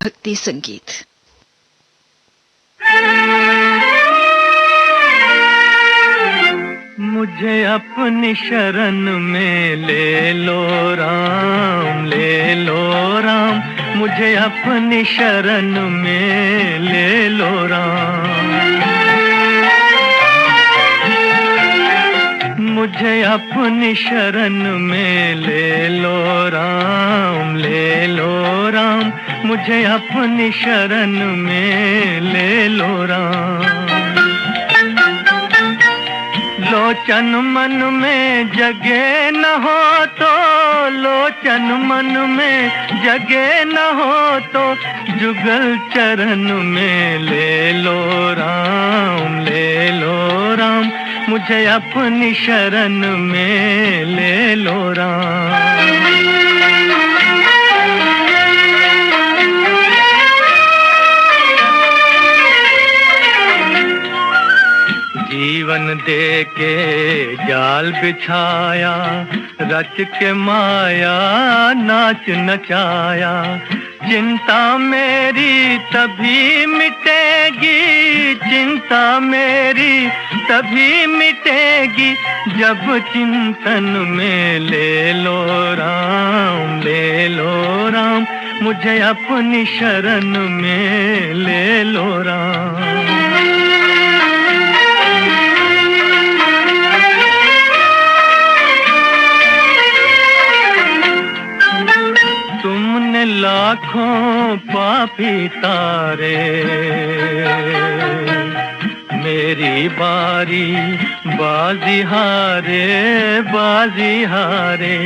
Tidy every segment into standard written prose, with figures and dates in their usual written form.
भक्ति संगीत। मुझे अपनी शरण में ले लो राम, ले लो राम, मुझे अपनी शरण में ले लो राम। मुझे अपनी शरण में ले लो राम, ले लो राम, मुझे अपनी शरण में ले लो राम। लोचन मन में जगे न हो तो, लोचन मन में जगे न हो तो, जुगल चरण में ले लो राम, ले लो राम, मुझे अपनी शरण में ले लो राम। जीवन दे के जाल बिछाया, रच के माया नाच नचाया। चिंता मेरी तभी मिटेगी, चिंता मेरी तभी मिटेगी, जब चिंतन में ले लो राम, ले लो राम, मुझे अपनी शरण में ले लो राम। तुमने लाखों पापी तारे, मेरी बारी बाजी हारे, बाजी हारे।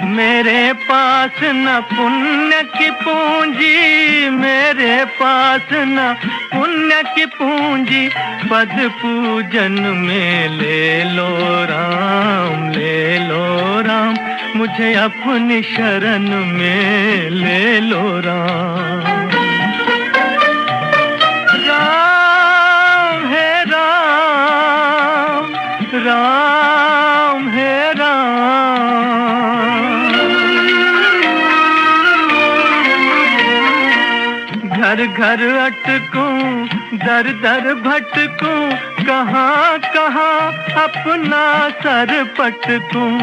मेरे पास न पुण्य की पूंजी, मेरे पास न पुण्य की पूंजी, पद पूजन में ले लो राम, ले लो राम, मुझे अपनी शरण में ले लो राम। राम है राम, राम है राम, घर घर अटकूं, दर दर भटकूं, कहाँ कहाँ अपना सर पटकूं।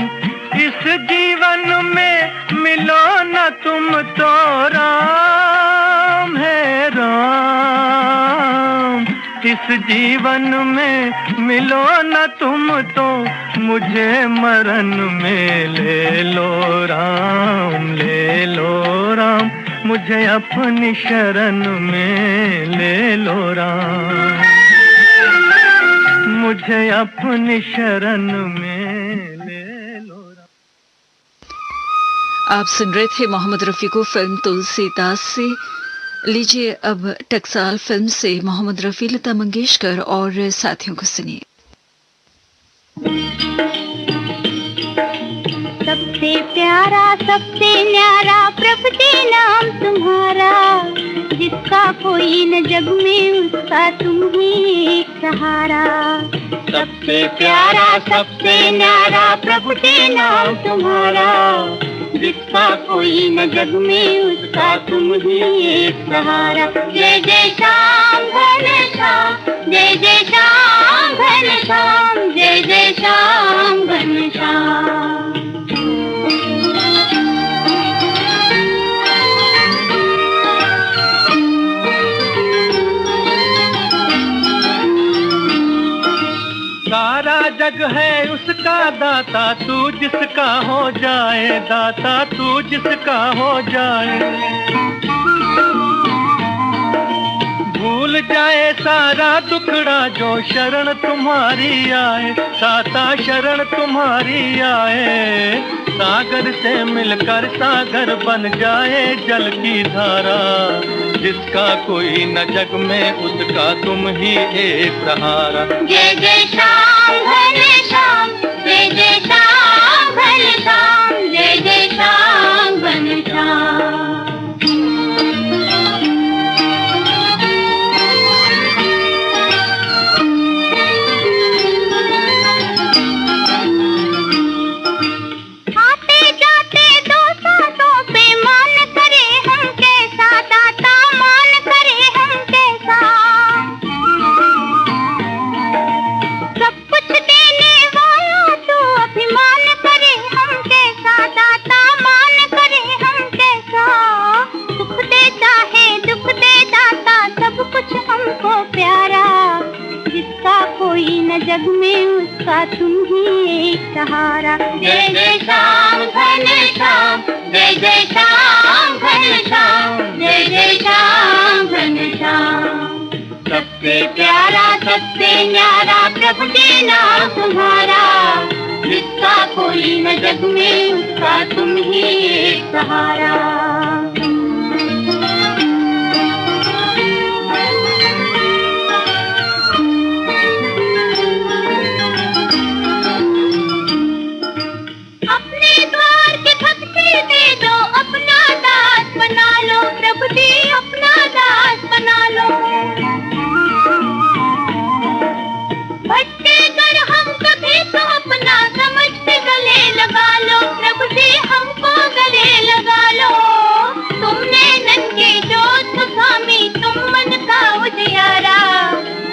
इस जीवन में मिलो न तुम तो राम है राम, इस जीवन में मिलो न तुम तो, मुझे मरण में ले लो राम, ले लो राम, मुझे अपनी शरण में ले लो राम, मुझे अपनी शरण में ले लो राम। आप सुन रहे थे मोहम्मद रफी को फिल्म तुलसीदास से। लीजिए अब टकसाल फिल्म से मोहम्मद रफी, लता मंगेशकर और साथियों को सुनिए। सबसे प्यारा सबसे न्यारा प्रभु के नाम तुम्हारा, जिसका कोई न जग में उसका तुम ही एक सहारा। सबसे प्यारा सबसे न्यारा प्रभु के नाम तुम्हारा, जिसका कोई न जग में उसका तुम ही एक सहारा। जय जय श्याम घनश्याम, जय जय श्याम घनश्याम, जय जय श्याम घनश्याम। सारा जग है उसका दाता, तू जिसका हो जाए दाता, तू जिसका हो जाए। भूल जाए सारा दुखड़ा जो शरण तुम्हारी आए, दाता शरण तुम्हारी आए। सागर से मिलकर सागर बन जाए जल की धारा, जिसका कोई न जग में उसका तुम ही एक सहारा। जय जय श्याम घनश्याम, जय जय श्याम घनश्याम, जय जय श्याम घनश्याम। आते जाते दो सांसों पे मान करे हम कैसा दाता, कोई न जग में उसका तुम ही एक सहारा। जय जय श्याम घनश्याम, जय जय श्याम घनश्याम, जय जय श्याम घनश्याम। सबसे प्यारा सबसे न्यारा प्रभु के नाम तुम्हारा, जिसका कोई न जग में उसका तुम ही एक सहारा। अपने द्वार के भक्ति दे दो, अपना दास बना लो प्रभु जी, अपना दास बना लो। भटके कर हम कभी तो अपना समझ के गले लगा लो प्रभु जी, हमको गले लगा लो। तुमने नन्हे जोत स्वामी, तुम मन का उजियारा,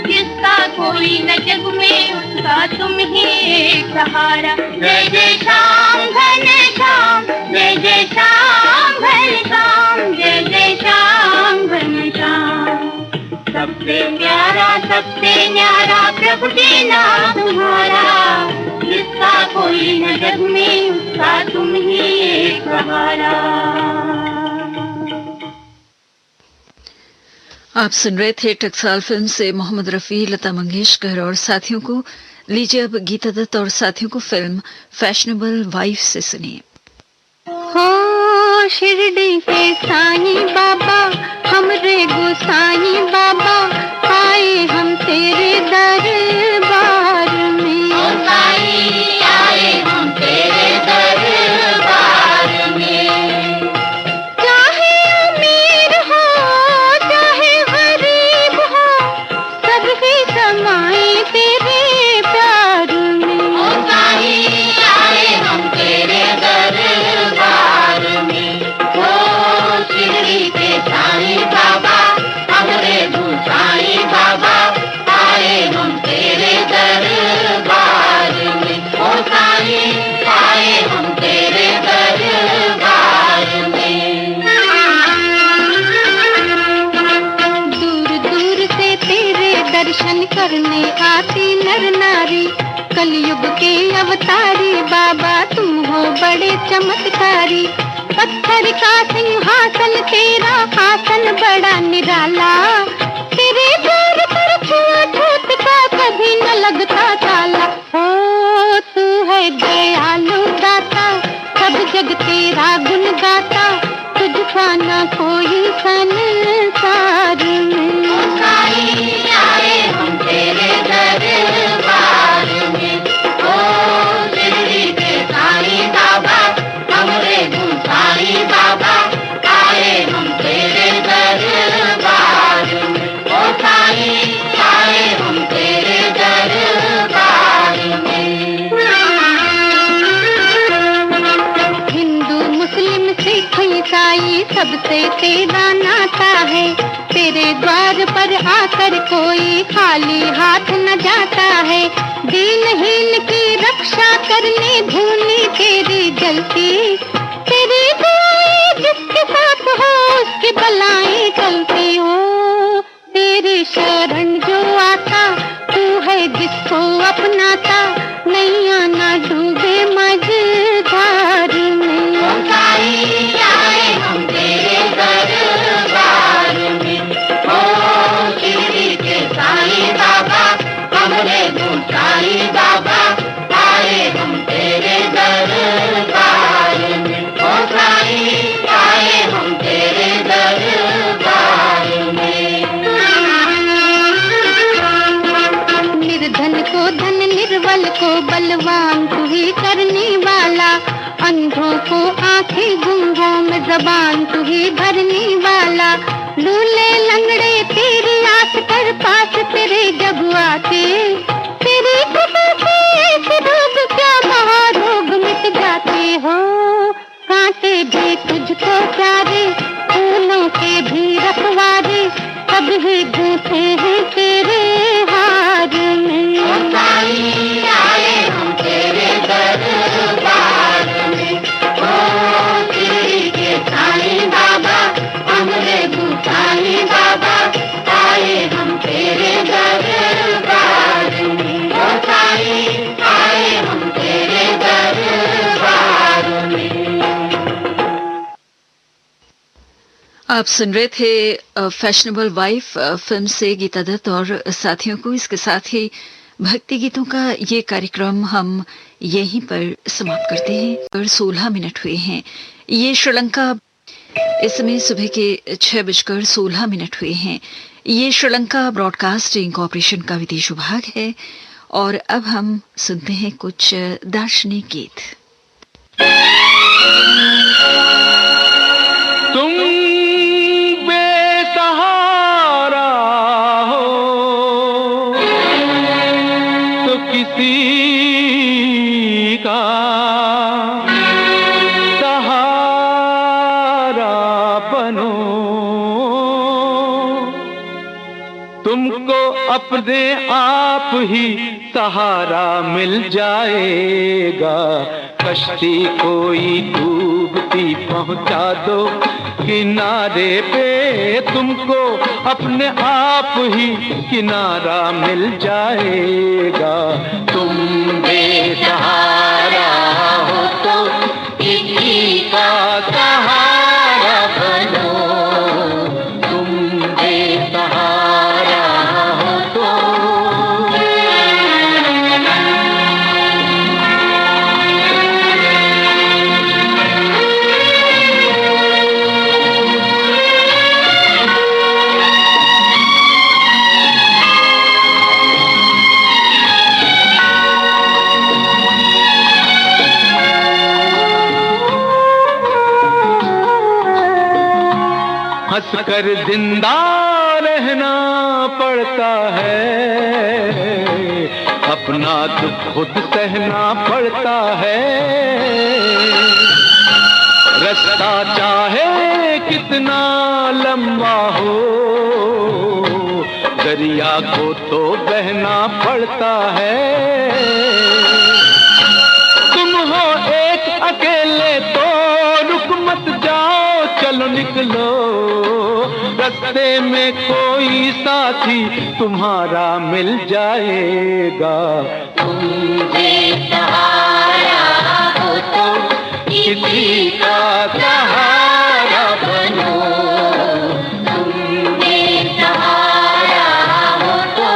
जिसका कोई न जग में उसका तुम ही एक सहारा। जय जय श्याम घनश्याम, जय जय श्याम घनश्याम, जय जय श्याम घनश्याम। सबसे प्यारा सबसे न्यारा प्रभु के नाम तुम्हारा, जिसका कोई न जग में उसका तुम ही एक सहारा। आप सुन रहे थे टकसाल फिल्म से मोहम्मद रफी, लता मंगेशकर और साथियों को। लीजिए अब गीता दत्त और साथियों को फिल्म फैशनेबल वाइफ से सुनिए। हो शिरडी के साईं बाबा, हमरे गोसाई बाबा, आए हम तेरे दरबार में। आए हम तेरे दरबार में। चाहे अमीर हो चाहे गरीब हो, सब ही समाए तेरे प्यार में। आए हम तेरे दरबार में। हो शिरडी के साईं बाबा, हमरे गोसाई बाबा, आए हम तेरे दरबार में। ओ साईं आए हम तेरे दरबार में। दूर दूर से तेरे दर्शन करने आती नर नारी, कलयुग के अवतारी बाबा तुम हो बड़े चमत्कारी। पत्थर का सिंहासन तेरा आसन बड़ा निराला, तेरे द्वार पर छूत का कभी न लगता ताला। ओ तू है दयालु दाता, सब जग तेरा गुण गाता, तुझका न कोई संसार में। आए हम तेरे दरबार में। ओ शिरडी के साईं बाबा, हमरे गोसाई बाबा, आए हम तेरे दरबार में। ओ साईं आए हम तेरे दरबार में। हिंदू मुस्लिम सिख ईसाई सबसे तेरा नाता है, तेरे द्वार पर आकर कोई खाली हाथ न जाता है। दीनहीन की रक्षा करने भूमि तेरी जलती, तेरी दुआएं जिसके साथ हो उसकी बलाएं टलती। हो तेरी शरण जो आता, तू है जिसको अपनाता, नैया न डूबे मझधार में। आए हम तेरे दरबार में। ओ शिरडी के साईं बाबा, हमरे गोसाई बाबा, आए हम तेरे दरबार में। ओ साईं आए हम तेरे दरबार में। निर्धन को धन निर्बल को बलवान तू ही करने वाला, अंधों को आंखें गूंगों में जबान तू ही भरने वाला। लूले लंगड़े तेरी आस कर पास तेरे जब आते, तेरी कृपा से ऐसे रोग क्या महारोग मिट जाते। हो कांटे भी तुझको प्यारे, फूलों के भी रखवारे, सब ही गूंथे हैं तेरे हार में। आए हम तेरे दरबार में। ओ शिरडी के साईं बाबा, हमरे गोसाई बाबा, आए हम तेरे दरबार में। आप सुन रहे थे फैशनेबल वाइफ फिल्म से गीता दत्त और साथियों को। इसके साथ ही भक्ति गीतों का ये कार्यक्रम हम यहीं पर समाप्त करते हैं। और 16 मिनट हुए हैं। ये श्रीलंका, इस समय सुबह के 6:16 हुए हैं। ये श्रीलंका ब्रॉडकास्टिंग कॉरपोरेशन का विदेश विभाग है। और अब हम सुनते हैं कुछ दार्शनिक गीत। तुम बेसहारा हो तो किसी का सहारा बनो, तुमको अपने आप ही सहारा मिल जाएगा। कश्ती कोई डूबती पहुंचा दो किनारे पे, तुमको अपने आप ही किनारा मिल जाएगा। तुम बेसहारा हो तो किसी का सहारा बनो, तुम बेसहारा हो तो। हंसकर जिंदा रहना पड़ता है, अपना दुख खुद सहना पड़ता है। रास्ता चाहे कितना लंबा हो, दरिया को तो बहना पड़ता है। तुम हो एक अकेले तो रुक मत जाओ, चलो निकलो, रास्ते में कोई साथी तुम्हारा मिल जाएगा। तुम बेसहारा हो तो किसी का सहारा बनो, तुम बेसहारा हो तो।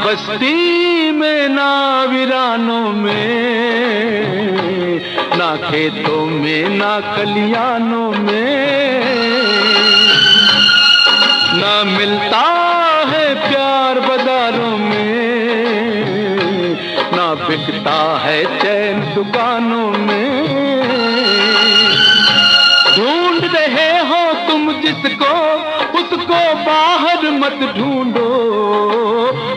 बस्ती में ना वीरानों में, ना खेतों में ना खलियानों में, ना मिलता है प्यार बाजारों में, ना बिकता है चैन दुकानों में। ढूंढ रहे हो तुम जिसको, उसको बाहर मत ढूंढो,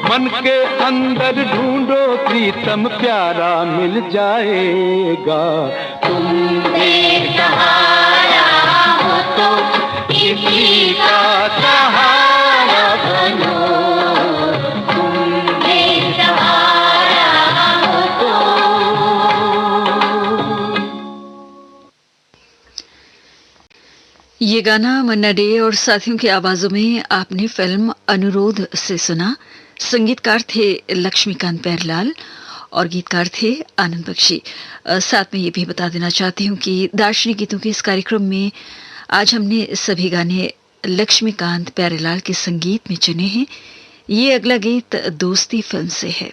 मन के अंदर ढूंढो, प्रीतम प्यारा मिल जाएगा। तुम बेसहारा हो तो किसी का सहारा बनो, तुम बेसहारा हो तो। ये गाना मन्ना डे और साथियों की आवाजों में आपने फिल्म अनुरोध से सुना। संगीतकार थे लक्ष्मीकांत प्यारेलाल और गीतकार थे आनंद बख्शी। साथ में ये भी बता देना चाहती हूँ कि दार्शनिक गीतों के इस कार्यक्रम में आज हमने सभी गाने लक्ष्मीकांत प्यारेलाल के संगीत में चुने हैं। ये अगला गीत दोस्ती फिल्म से है।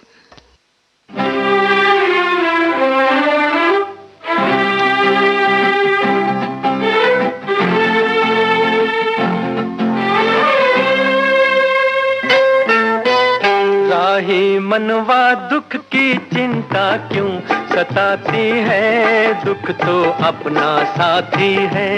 राही मनवा दुख की चिंता क्यों सताती है, दुख तो अपना साथी है।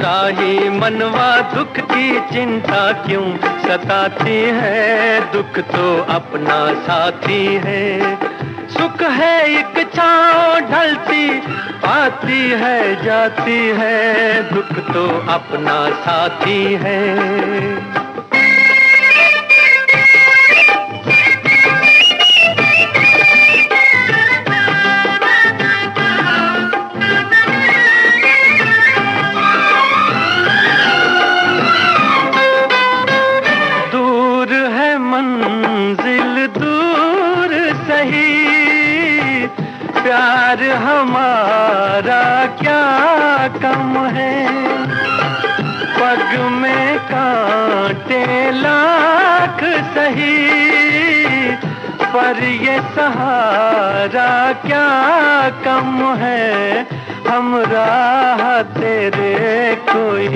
राही मनवा दुख की चिंता क्यों सताती है, दुख तो अपना साथी है। सुख है एक छाँव ढलती आती है जाती है, दुख तो अपना साथी है। प्यार हमारा क्या कम है, पग में कांटे लाख सही, पर ये सहारा क्या कम है, हम राह तेरे कोई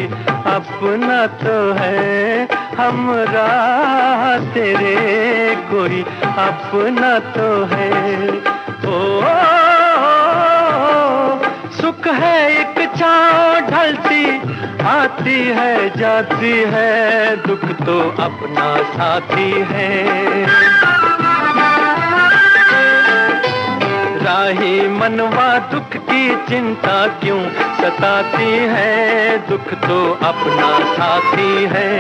अपना तो है, हम राह तेरे कोई अपना तो है। ओ, सुख है एक छाँव ढलती आती है जाती है, दुख तो अपना साथी है। राही मनवा दुख की चिंता क्यों सताती है, दुख तो अपना साथी है।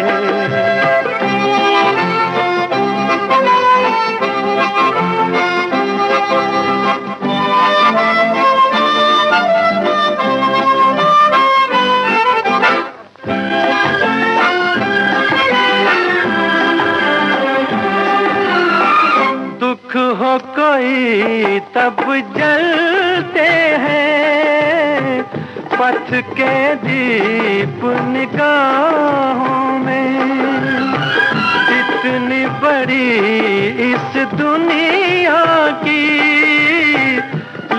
दुख हो कोई तब जलते हैं, पथ के दीप निगाहों में, इतनी बड़ी इस दुनिया की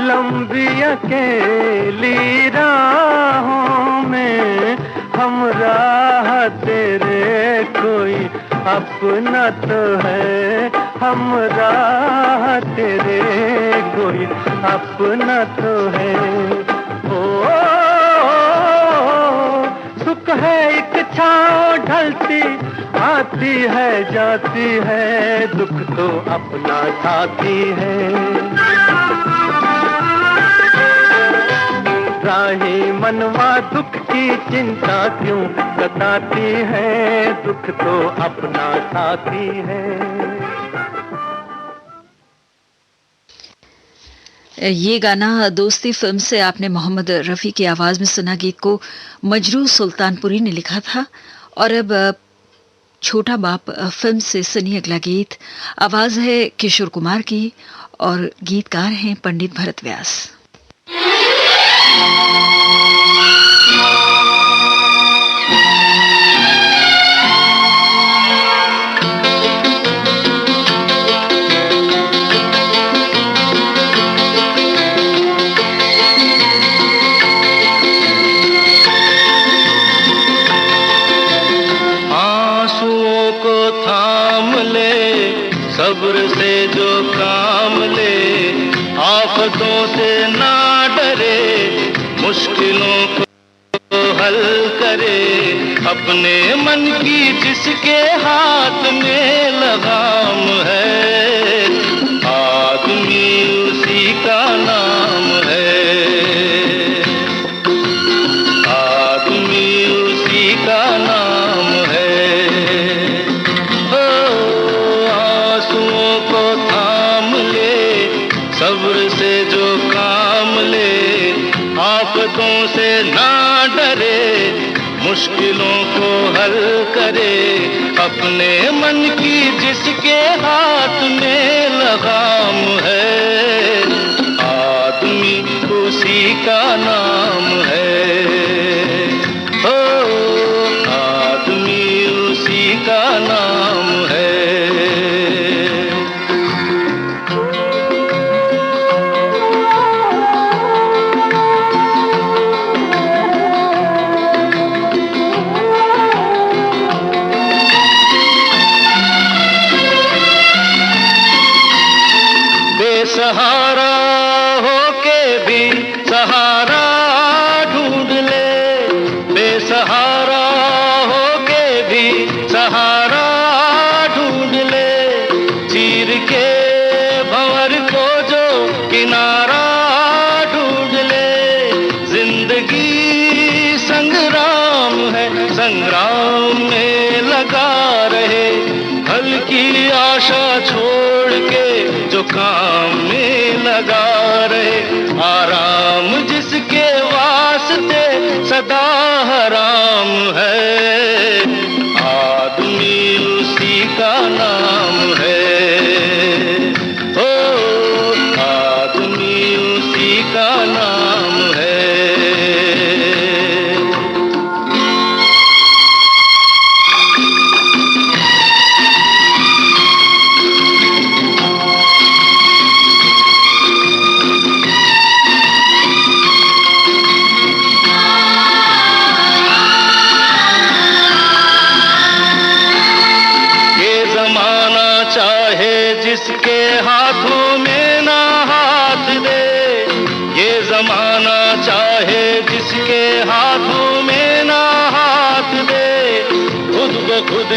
लंबी अकेली राहों में, हम राह तेरे कोई अपना तो है, हम राह तेरे कोई अपना तो है। ओ, सुख है एक छाँव ढलती आती है जाती है, दुख तो अपना साथी है। राही मनवा दुख की चिंता क्यों सताती है, दुख तो अपना साथी है। ये गाना दोस्ती फिल्म से आपने मोहम्मद रफ़ी की आवाज में सुना। गीत को मजरू सुल्तानपुरी ने लिखा था। और अब छोटा बाप फिल्म से सुनिए अगला गीत। आवाज है किशोर कुमार की और गीतकार हैं पंडित भरत व्यास। सब्र से जो काम ले, आफतों से ना डरे, मुश्किलों को हल करे, अपने मन की जिसके हाथ में लगाम है, आदमी उसी का नाम है, आदमी उसी का नाम है। सब्र से जो काम ले, आफतों से ना डरे, मुश्किलों को हल करे, अपने मन की जिसके हाथ में लगाम है, आदमी उसी का नाम है, ओ आदमी उसी का नाम है। सहारा होके भी सहारा ढूंढ ले, बेसहारा होके भी सहारा ढूंढ ले, चीर के भंवर को जो किनारा ढूंढ ले, जिंदगी संग्राम है, संग्राम में लगा रहे, हल्की आशा छोड़ के जो काम में लगा रहे, आराम जिसके वास्ते सदा हराम है, आदमी उसी का नाम है, ओ आदमी उसी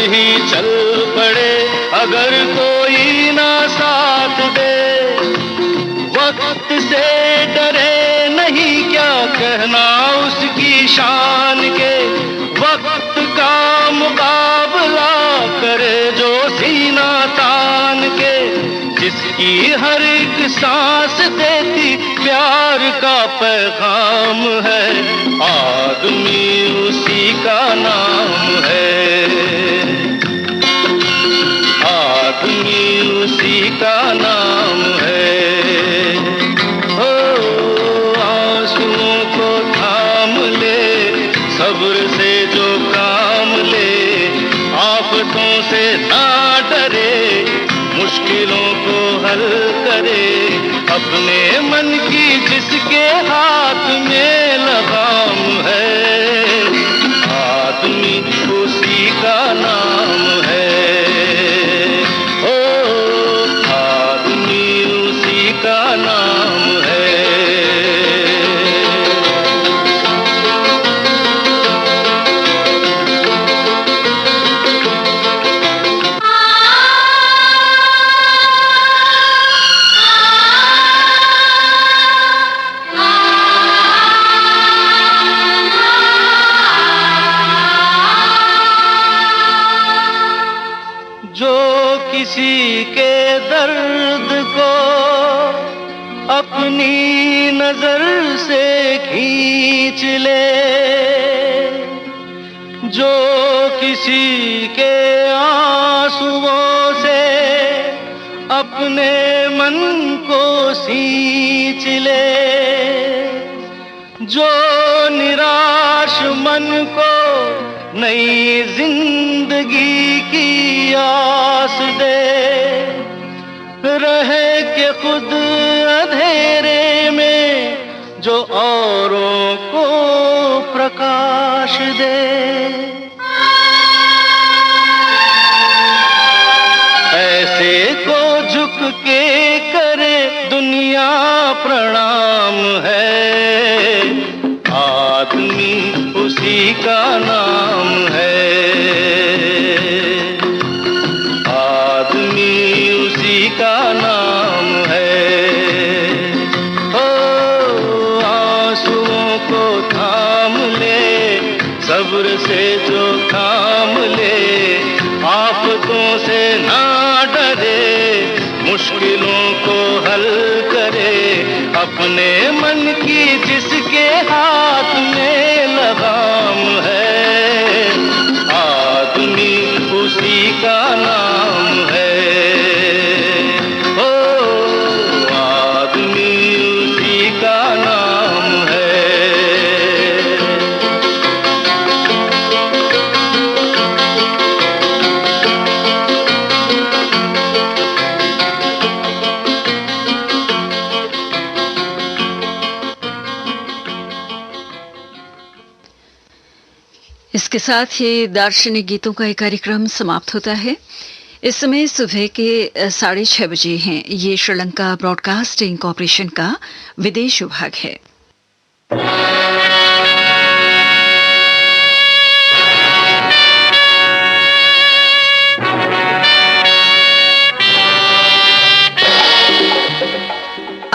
ही चल पड़े अगर कोई ना साथ दे। वक्त से डरे नहीं क्या कहना उसकी शान के, वक्त का मुकाबला करे जो सीना तान के, जिसकी हर एक सांस देती प्यार का पैगाम है, आदमी उसी का नाम है, आदमी उसी का नाम है। सब्र से जो काम ले, आफतों से ना डरे, मुश्किलों को हल करे, अपने मन की जिसके हाथ में लगाम है, आदमी उसी का नाम है, ओ आदमी उसी का नाम है। किसी के दर्द को अपनी नजर से खींच ले, जो किसी के आंसुओं से अपने मन को सींच ले, जो निराश मन को नई जिंदगी की आस दे, रहे के खुद अंधेरे में जो औरों को प्रकाश दे। ऐसे को झुक के करे दुनिया प्रणाम है, आदमी उसी का नाम है, आदमी उसी का नाम है। ओ आंसुओं को थाम ले, सब्र से जो थाम ले, आफतों से ना डरे, मुश्किलों को हल करे, अपने मन की जिसके हाथ में लगाम है, आदमी उसी का नाम है, ओ आदमी उसी का नाम है। इसके साथ ही दार्शनिक गीतों का एक कार्यक्रम समाप्त होता है। इस समय सुबह के 6:30 बजे हैं। ये श्रीलंका ब्रॉडकास्टिंग कॉरपोरेशन का विदेश विभाग है।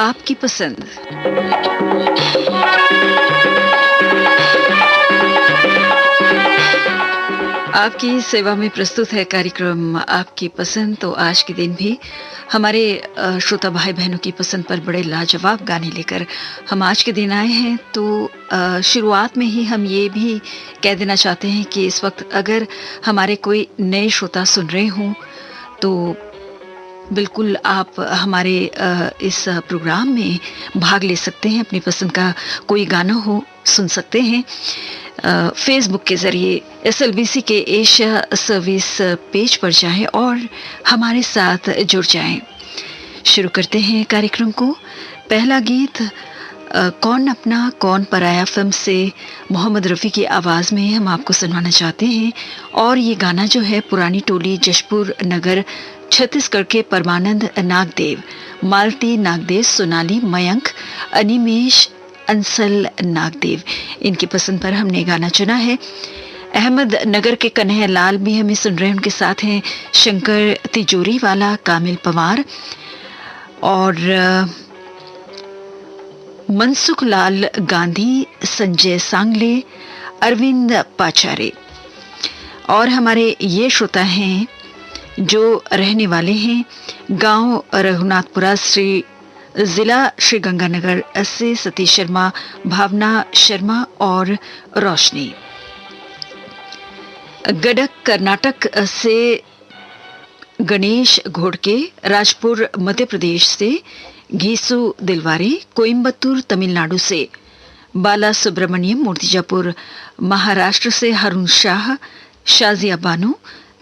आपकी पसंद। आपकी सेवा में प्रस्तुत है कार्यक्रम आपकी पसंद। तो आज के दिन भी हमारे श्रोता भाई बहनों की पसंद पर बड़े लाजवाब गाने लेकर हम आज के दिन आए हैं। तो शुरुआत में ही हम ये भी कह देना चाहते हैं कि इस वक्त अगर हमारे कोई नए श्रोता सुन रहे हों तो बिल्कुल आप हमारे इस प्रोग्राम में भाग ले सकते हैं। अपनी पसंद का कोई गाना हो सुन सकते हैं। फेसबुक के ज़रिए SLBC के एशिया सर्विस पेज पर जाएं और हमारे साथ जुड़ जाएं। शुरू करते हैं कार्यक्रम को। पहला गीत कौन अपना कौन पराया फिल्म से मोहम्मद रफ़ी की आवाज़ में हम आपको सुनवाना चाहते हैं। और ये गाना जो है पुरानी टोली जशपुर नगर छत्तीसगढ़ के परमानंद नागदेव, मालती नागदेव, सोनाली, मयंक, अनिमेश, अंसल नागदेव, इनकी पसंद पर हमने गाना चुना है। अहमद नगर के कन्हैया लाल भी हमें सुन रहे हैं, उनके साथ हैं शंकर तिजोरी वाला, कामिल पवार और मनसुख लाल गांधी, संजय सांगले, अरविंद पाचारे। और हमारे ये श्रोता हैं जो रहने वाले हैं गांव रघुनाथपुरा, जिला श्रीगंगानगर से सतीश शर्मा, भावना शर्मा और रोशनी। गडक कर्नाटक से गणेश घोड़के, राजपुर मध्य प्रदेश से घीसू दिलवारे, कोयम्बतूर तमिलनाडु से बाला सुब्रमण्यम, मूर्तिजापुर महाराष्ट्र से हरुण शाह, शाजिया बानो,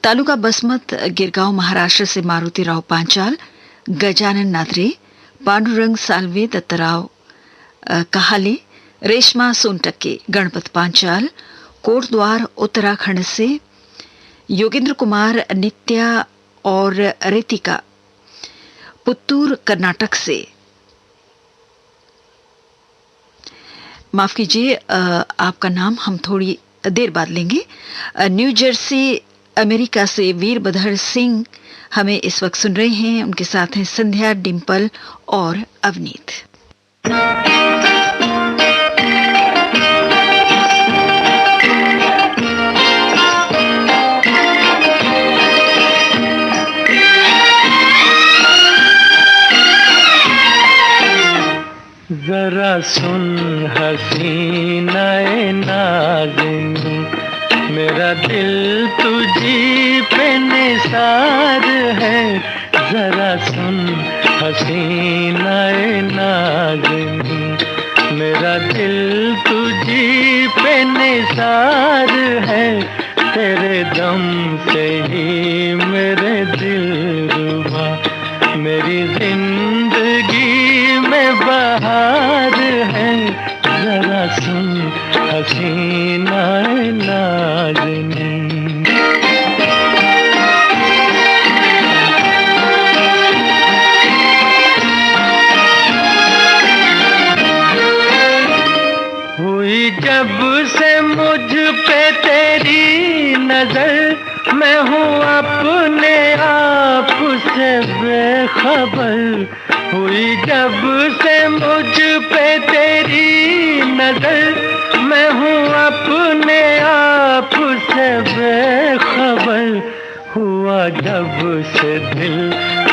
तालुका बसमत गिरगांव महाराष्ट्र से मारुति राव पांचाल, गजानन नादरे, पांडुरंग सालवे, दत्तराव कहाले, रेशमा सोनटक्के, गणपत पांचाल, कोटद्वार उत्तराखंड से योगेंद्र कुमार, नित्या और रितिका, पुत्तूर कर्नाटक से। माफ कीजिए, आपका नाम हम थोड़ी देर बाद लेंगे। न्यू जर्सी अमेरिका से वीरभद्र सिंह हमें इस वक्त सुन रहे हैं, उनके साथ हैं संध्या, डिंपल और अवनीत। जरा सुन हसीनाए नाज़िनी, मेरा दिल तुझी पे निसार है। जरा सुन हसीनाए नाज़िनी, मेरा दिल तुझी पे निसार है। तेरे दम से ही मेरे दिल रुबा, मेरी जिंदगी में बहार है। जरा सुन हसीना नाज़िनी। हुई जब से मुझ पे तेरी नजर, मैं हूँ अपने आप से बेखबर। हुई जब से मुझ पे तेरी नजर, मैं हूँ अपने आप से बेखबर। हुआ जब से दिल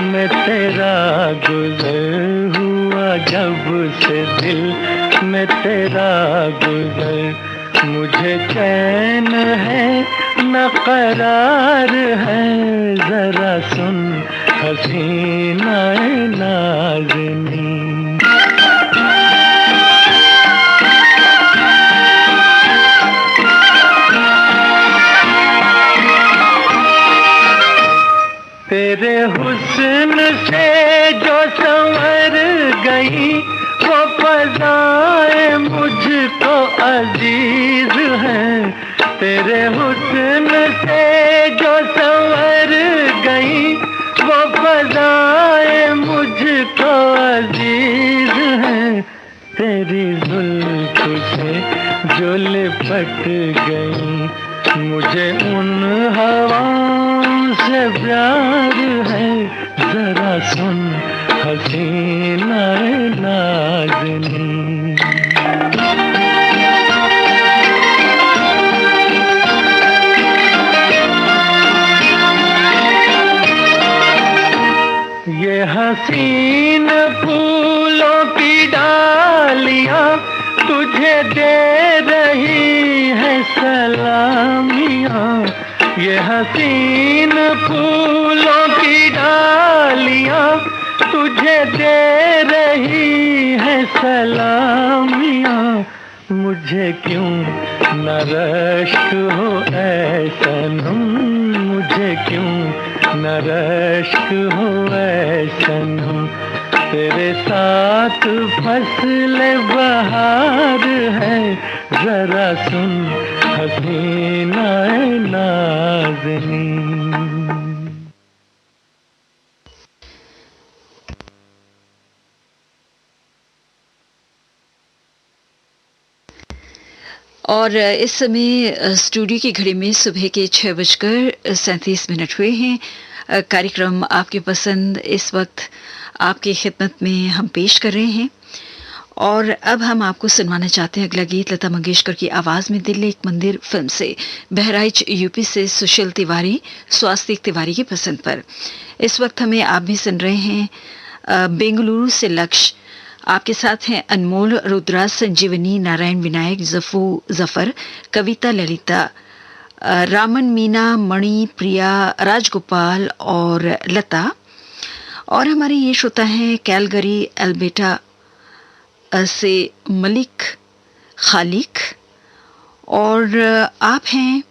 में तेरा गुजर, हुआ जब से दिल में तेरा गुजर। मुझे चैन है न करार है। जरा सुन हसीना नाज़िनी। तेरे हुस्न से जो संवर गई, वो फ़ज़ाएं मुझको अजीज हैं। तेरे हुस्न से जो संवर गई, वो फ़ज़ाएं मुझको अजीज हैं। तेरी जुल्फ़ से जो लिपट गई, मुझे उन हवाओं से प्यार है। जरा सुन हसीना नाज़िनी। ये हसीन फूलों की डालियां तुझे दे रही है सलामियां। ये हसीन फूलों की डालियां तुझे दे रही है सलामियां। मुझे क्यों न रश्क हो ऐ सनम, मुझे क्यों न रश्क हो ऐ सनम। तेरे साथ फसल बहार है। जरा सुन हसीना नाज़िनी। और इस समय स्टूडियो की घड़ी में सुबह के 6:37 हुए हैं। कार्यक्रम आपकी पसंद इस वक्त आपकी खिदमत में हम पेश कर रहे हैं और अब हम आपको सुनवाना चाहते हैं अगला गीत लता मंगेशकर की आवाज में दिल एक मंदिर फिल्म से। बहराइच यूपी से सुशील तिवारी, स्वास्तिक तिवारी की पसंद पर इस वक्त हमें आप भी सुन रहे हैं। बेंगलुरु से लक्ष्य, आपके साथ हैं अनमोल, रुद्रा, संजीवनी, नारायण, विनायक, जफर, कविता, ललिता, रामन, मीना, मणि, प्रिया, राजगोपाल और लता। और हमारे ये श्रोता हैं कैलगरी अल्बर्टा से मलिक खालिक, और आप हैं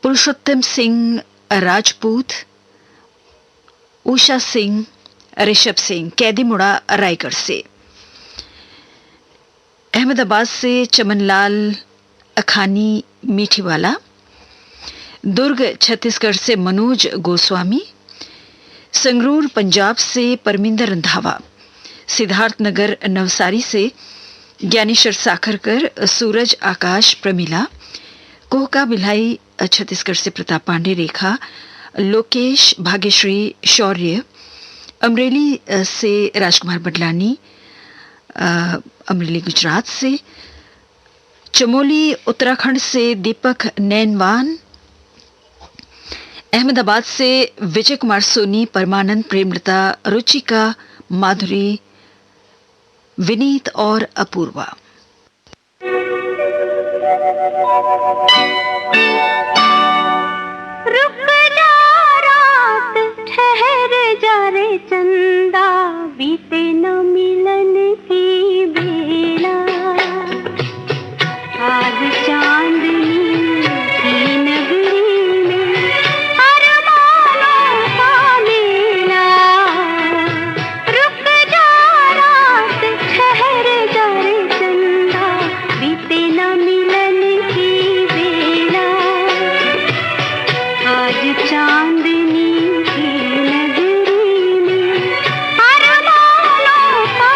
पुरुषोत्तम सिंह राजपूत, उषा सिंह, ऋषभ सिंह, कैदीमुड़ा रायगढ़ से। अहमदाबाद से चमनलाल अखानी मीठीवाला, दुर्ग छत्तीसगढ़ से मनोज गोस्वामी, संगरूर पंजाब से परमिंदर रंधावा, सिद्धार्थनगर नवसारी से ज्ञानेश्वर साखरकर, सूरज आकाश प्रमिला, कोहका भिलाई छत्तीसगढ़ से प्रताप पांडे, रेखा, लोकेश, भाग्यश्री, शौर्य, अमरेली से राजकुमार बडलानी, अमरेली गुजरात से, चमोली उत्तराखंड से दीपक नैनवान, अहमदाबाद से विजय कुमार सोनी, परमानंद, प्रेमलता, रुचिका, माधुरी, विनीत और अपूर्वा। रुक जा रात, ठहर जा रे चंदा, बीते न मिलन की बेला, आज चांदनी की नगरी में अरमानों का मेला। रुक जा रात, ठहर जा रे चंदा, बीते न मिलन की बेला, आज चांदनी की नगरी में अरमानों का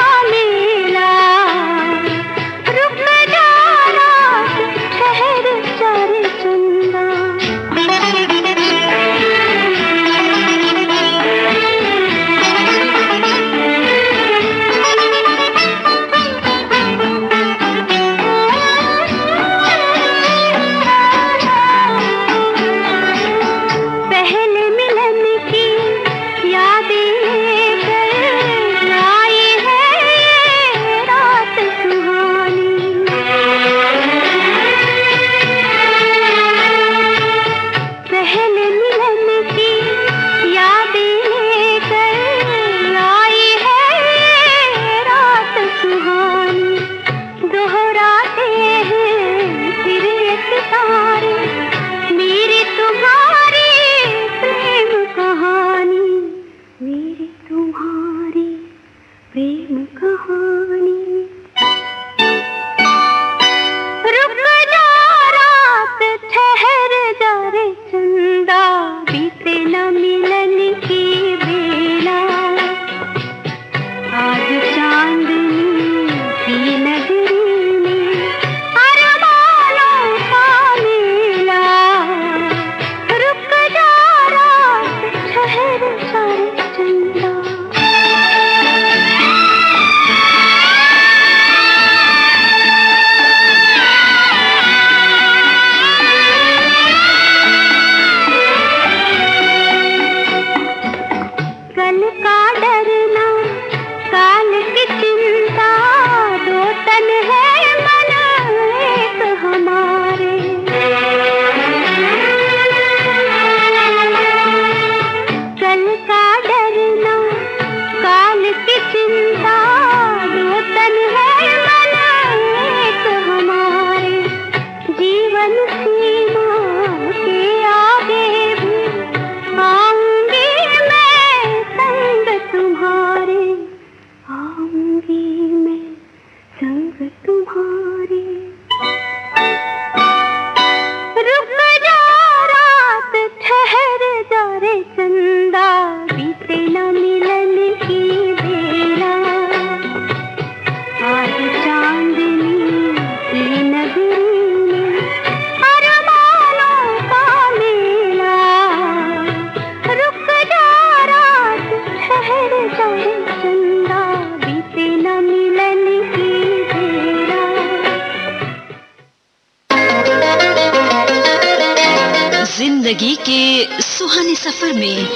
जिंदगी के सुहाने सफर में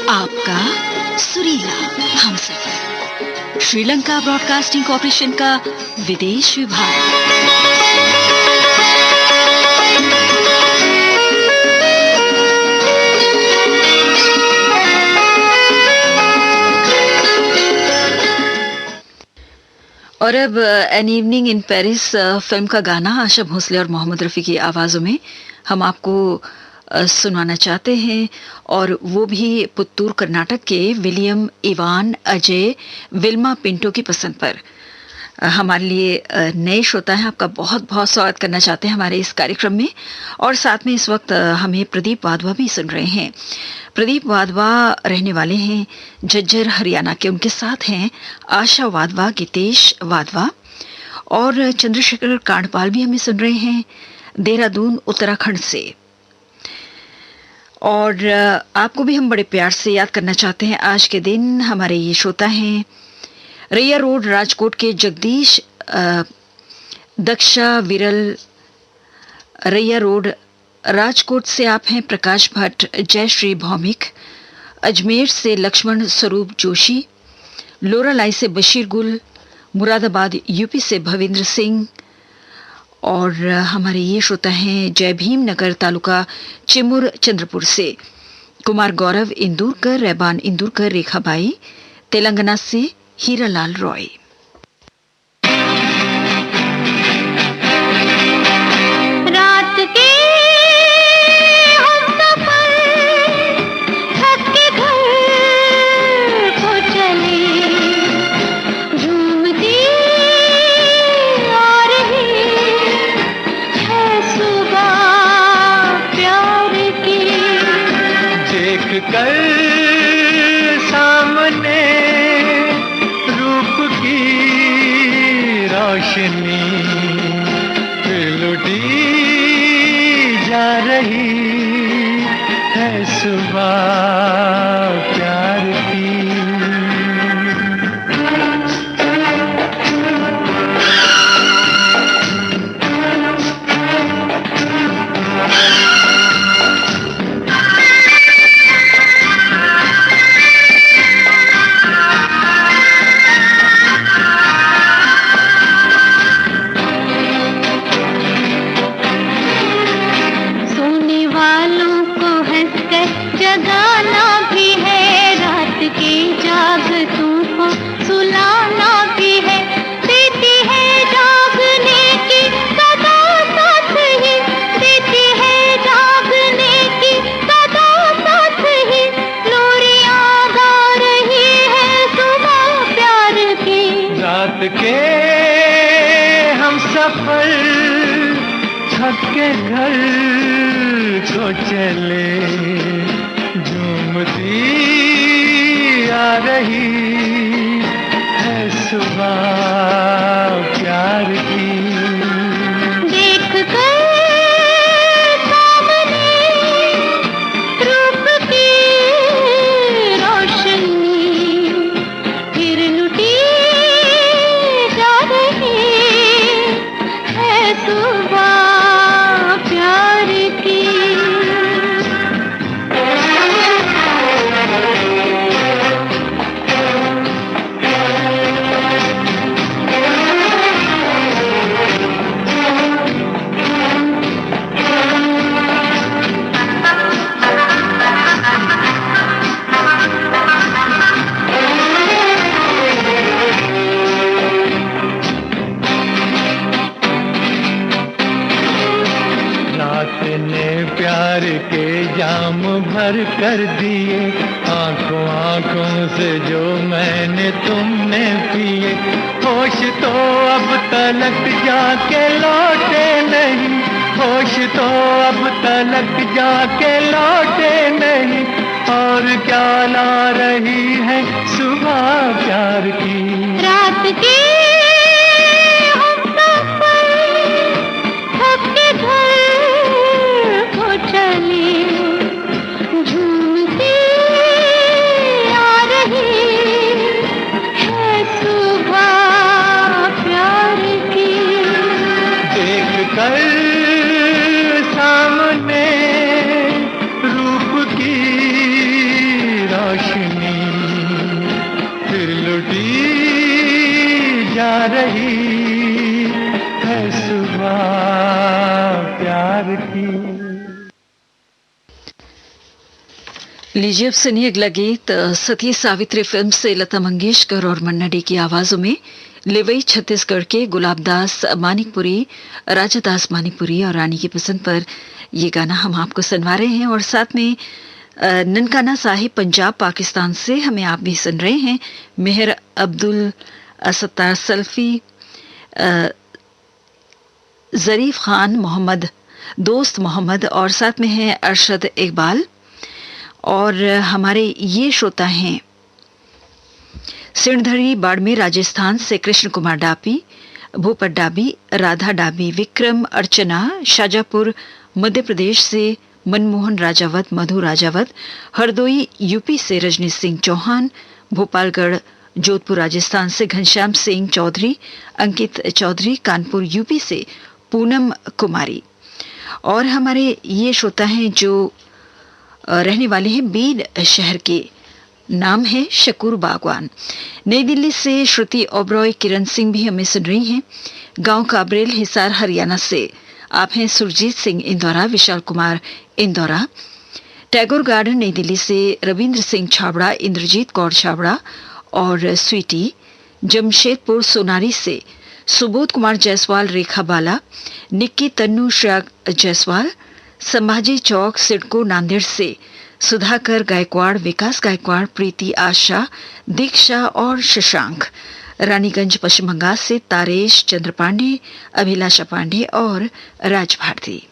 आपका सुरीला हमसफर। श्रीलंका ब्रॉडकास्टिंग कॉर्पोरेशन का विदेश विभाग। और अब an evening in Paris film का गाना आशा भोसले और मोहम्मद रफी की आवाजों में हम आपको सुनाना चाहते हैं, और वो भी पुत्तूर कर्नाटक के William Ivan Ajay Wilma Pinto की पसंद पर। हमारे लिए नए श्रोता हैं, आपका बहुत बहुत स्वागत करना चाहते हैं हमारे इस कार्यक्रम में। और साथ में इस वक्त हमें प्रदीप वाधवा भी सुन रहे हैं। प्रदीप वाधवा रहने वाले हैं झज्जर हरियाणा के। उनके साथ हैं आशा वाधवा, गीतेश वाधवा और चंद्रशेखर कांडपाल भी हमें सुन रहे हैं देहरादून उत्तराखंड से। और आपको भी हम बड़े प्यार से याद करना चाहते हैं। आज के दिन हमारे ये श्रोता हैं रैया रोड राजकोट के जगदीश, दक्षा विरल रैया रोड राजकोट से आप हैं प्रकाश भट्ट, जयश्री भौमिक, अजमेर से लक्ष्मण स्वरूप जोशी, लोरालाई से बशीर गुल, मुरादाबाद यूपी से भविंद्र सिंह। और हमारे ये श्रोता हैं जय भीम नगर तालुका चिमुर चंद्रपुर से कुमार गौरव इंदुरकर, रहबान इंदुरकर, रेखाबाई, तेलंगाना से हीरालाल रॉय। रात के हम सफर थक के घर को चले, झूमती आ रही है सुबह प्यार की। देख कर सामने रोशनी लुटी जा रही है सुबह प्यार की। जगाना भी है, रात के जागतों को सुलाना भी है, देती है जागने की सदा साथ ही, देती है जागने की सदा साथ ही, लोरियां गा रही है सुबह प्यार की। रात के हम सफर थक के घर को चले, झूमती आ रही है सुबह प्यार की। देख कर सामने रूप की रोशनी फिर लुटी जा रही है सुबह प्यार की। प्यार के जाम भर कर दिए, आंखों आंखों से जो मैंने तुमने पिए, होश तो अब तलक जाके लौटे नहीं, होश तो अब तलक जाके लौटे नहीं, और क्या ला रही है सुबह प्यार की। रात की झूमती आ रही है सुबह प्यार की। देख कर सामने प्यार की। लीजिए अब सुनिए अगला गीत सती सावित्री फिल्म से लता मंगेशकर और मन्ना डे की आवाजों में लेवई छत्तीसगढ़ के गुलाबदास मानिकपुरी, राजादास मानिकपुरी और रानी की पसंद पर ये गाना हम आपको सुनवा रहे हैं। और साथ में ननकाना साहिब पंजाब पाकिस्तान से हमें आप भी सुन रहे हैं। मेहर अब्दुल सत्तार सल्फी, जरीफ खान मोहम्मद, दोस्त मोहम्मद और साथ में है अरशद इकबाल। और हमारे ये श्रोता हैं सिणधरी बाड़मेर राजस्थान से कृष्ण कुमार डाबी, भूपत डाबी, राधा डाबी, विक्रम अर्चना शाजापुर मध्य प्रदेश से मनमोहन राजावत, मधु राजावत, हरदोई यूपी से रजनीश सिंह चौहान, भोपालगढ़ जोधपुर राजस्थान से घनश्याम सिंह चौधरी, अंकित चौधरी, कानपुर यूपी से पूनम कुमारी। और हमारे ये श्रोता हैं जो रहने वाले हैं बीड शहर के, नाम है शकूर बागवान। नई दिल्ली से श्रुति ओब्रॉय, किरण सिंह भी हमें सुन रही हैं। गांव काबरेल हिसार हरियाणा से आप हैं सुरजीत सिंह इंदौरा, विशाल कुमार इंदौरा। टैगोर गार्डन नई दिल्ली से रविंद्र सिंह छाबड़ा, इंद्रजीत कौर छाबड़ा और स्वीटी। जमशेदपुर सोनारी से सुबोध कुमार जायसवाल, रेखा बाला, निक्की तन्नू, श्रेया जायसवाल। संभाजी चौक सिडको नांदेड़ से सुधाकर गायकवाड़, विकास गायकवाड़, प्रीति आशा, दीक्षा और शशांक। रानीगंज पश्चिम बंगाल से तारेश चंद्र पांडे, अभिलाषा पांडे और राज भारती।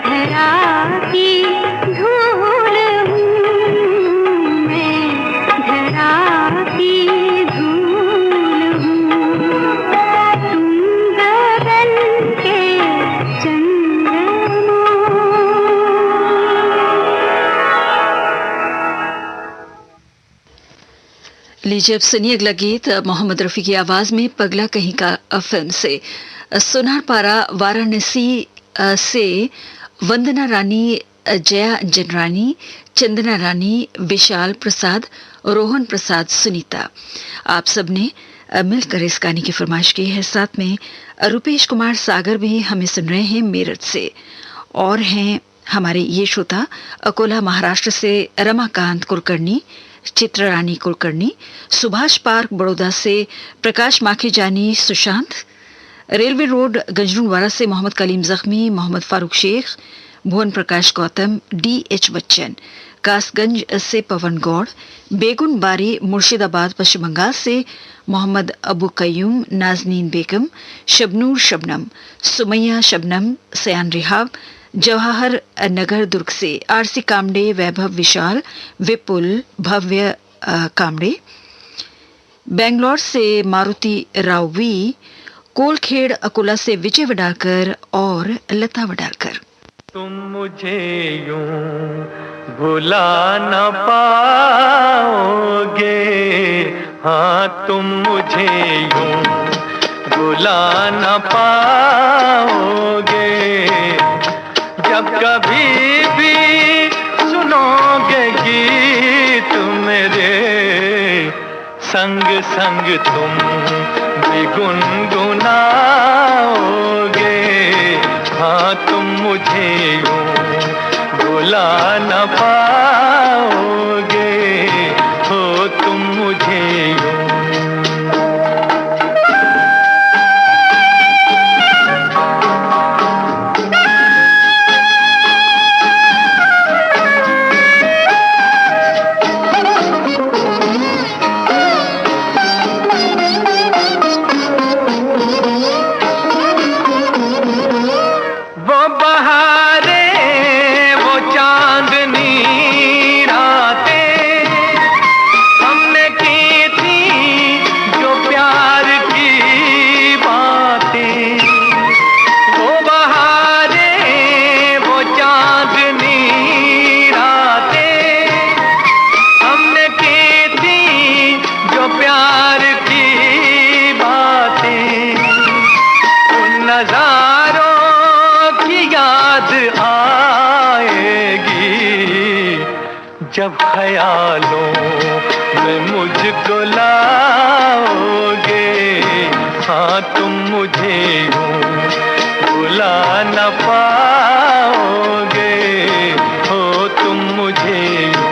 धरा की धूल हूँ मैं। लीजिए अब सुनिए अगला गीत मोहम्मद रफी की आवाज में पगला कहीं का फिल्म से। सोनार पारा वाराणसी से वंदना रानी, जया जनरानी, चंदना रानी, विशाल प्रसाद, रोहन प्रसाद, सुनीता, आप सबने मिलकर इस गाने की फरमाइश की है। साथ में रुपेश कुमार सागर भी हमें सुन रहे हैं मेरठ से, और हैं हमारे ये श्रोता अकोला महाराष्ट्र से रमाकांत कुलकर्णी, चित्ररानी कुलकर्णी, सुभाष पार्क बड़ौदा से प्रकाश माखीजानी, सुशांत, रेलवे रोड गंजरूनवाड़ा से मोहम्मद कलीम जख्मी, मोहम्मद फारूक शेख, भुवन प्रकाश गौतम, DH बच्चन, कासगंज से पवन गौड़, बेगुन बारी मुर्शिदाबाद पश्चिम बंगाल से मोहम्मद अबू कयूम, नाजनीन बेगम, शबनूर शबनम, सुमैया शबनम, सयान रिहाब, जवाहर नगर दुर्ग से RC कामड़े, वैभव विशाल, विपुल, भव्य कामड़े, बेंगलोर से मारुति राव वी, कोलखेड़ अकोला से विजय वडालकर और लता वडालकर। तुम मुझे यूं भुला न पाओगे, हाँ तुम मुझे यूं भुला न पाओगे, जब कभी भी सुनोगे गीत मेरे, संग संग तुम भी गुनगुनाओगे, हाँ तुम मुझे यूं भुला न पाओगे, हो तुम मुझे यूं। जब ख्यालों में मुझको लाओगे, हाँ तुम मुझे यूं भुला न पाओगे, हो तुम मुझे यूं।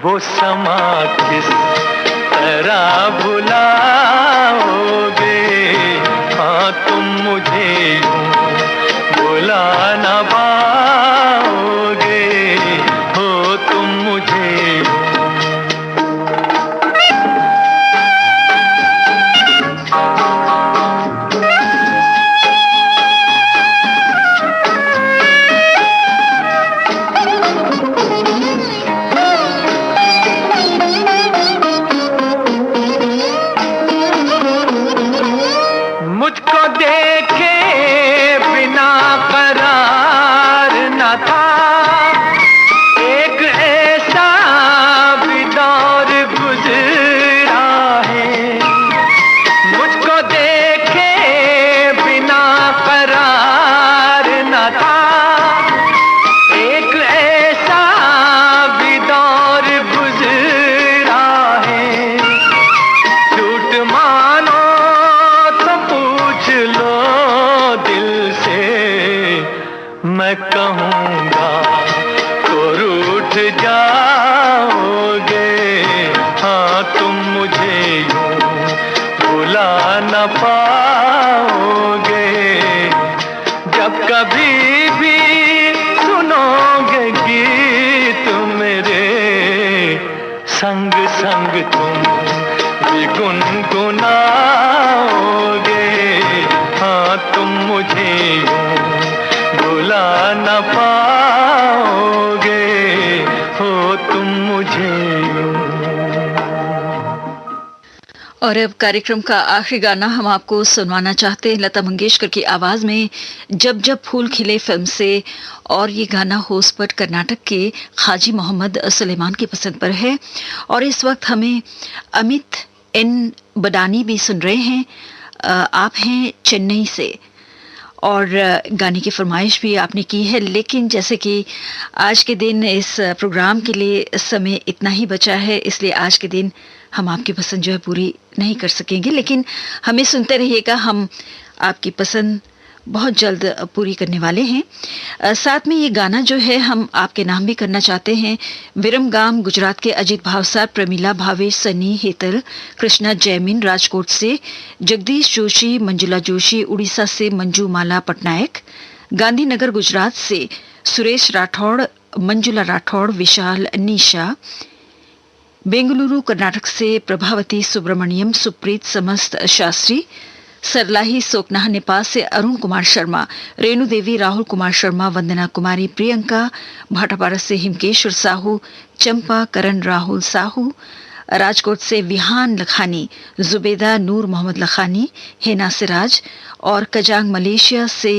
वो समा किस तरह भुलाओगे, हाँ तुम मुझे यूं भुला न पाओगे, हो तुम मुझे यूं। मैं कहूँगा रूठ जाओगे। हाँ तुम मुझे यूं भुला न पाओगे। जब कभी भी सुनोगे गीत मेरे, संग संग तुम भी गुनगुनाओगे। हाँ तुम मुझे यूं भुला न पाओगे, हो तुम मुझे यूं। और अब कार्यक्रम का आखिरी गाना हम आपको सुनवाना चाहते हैं लता मंगेशकर की आवाज में, जब जब फूल खिले फिल्म से। और ये गाना होसपट कर्नाटक के खाजी मोहम्मद सुलेमान की पसंद पर है। और इस वक्त हमें अमित एन बडानी भी सुन रहे हैं। आप हैं चेन्नई से और गाने की फरमाइश भी आपने की है, लेकिन जैसे कि आज के दिन इस प्रोग्राम के लिए समय इतना ही बचा है, इसलिए आज के दिन हम आपकी पसंद जो है पूरी नहीं कर सकेंगे, लेकिन हमें सुनते रहिएगा। हम आपकी पसंद बहुत जल्द पूरी करने वाले हैं। साथ में ये गाना जो है हम आपके नाम भी करना चाहते हैं। विरमगाम गुजरात के अजीत भावसार, प्रमीला भावेश, सनी हेतल, कृष्णा जैमिन राजकोट से, जगदीश जोशी, मंजुला जोशी उड़ीसा से, मंजू माला पटनायक गांधीनगर गुजरात से, सुरेश राठौड़, मंजुला राठौड़, विशाल निशा बेंगलुरु कर्नाटक से, प्रभावती सुब्रमण्यम, सुप्रीत समस्त शास्त्री, सरलाही सोकनाह नेपाल से, अरुण कुमार शर्मा, रेणु देवी, राहुल कुमार शर्मा, वंदना कुमारी, प्रियंका भाटापारा से, हिमकेश्वर साहू, चंपा करण राहुल साहू, राजकोट से विहान लखानी, जुबेदा नूर मोहम्मद लखानी, हेना सिराज और कजांग मलेशिया से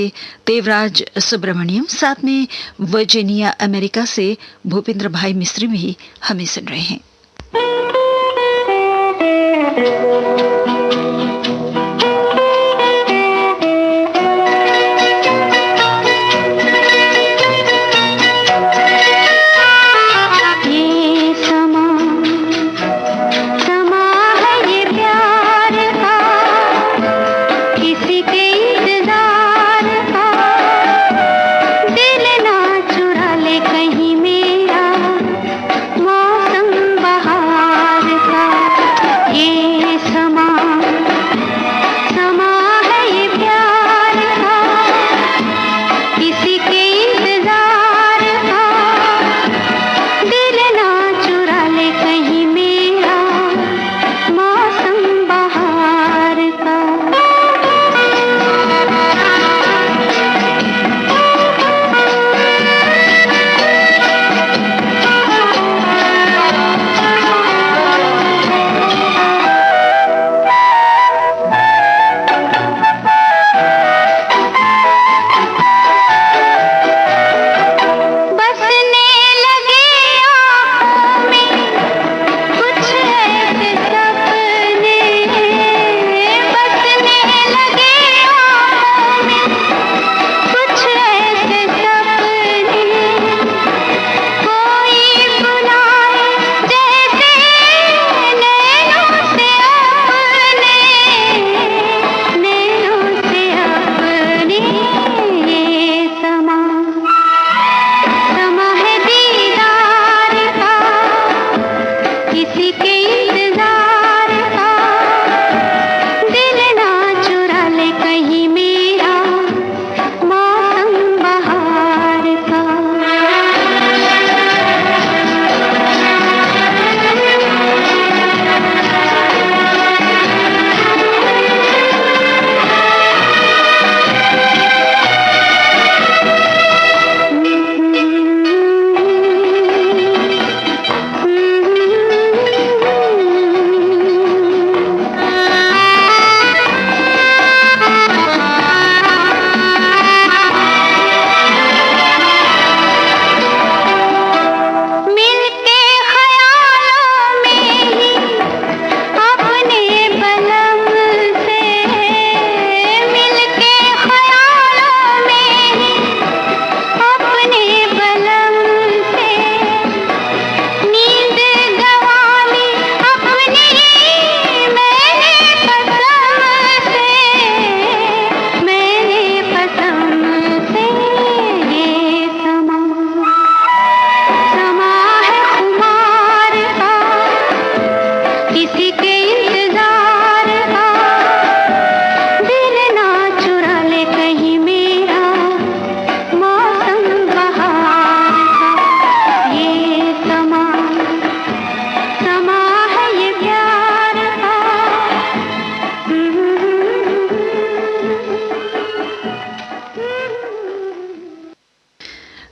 देवराज सुब्रमण्यम। साथ में वर्जीनिया अमेरिका से भूपेंद्र भाई मिस्त्री भी हमें सुन रहे हैं। समा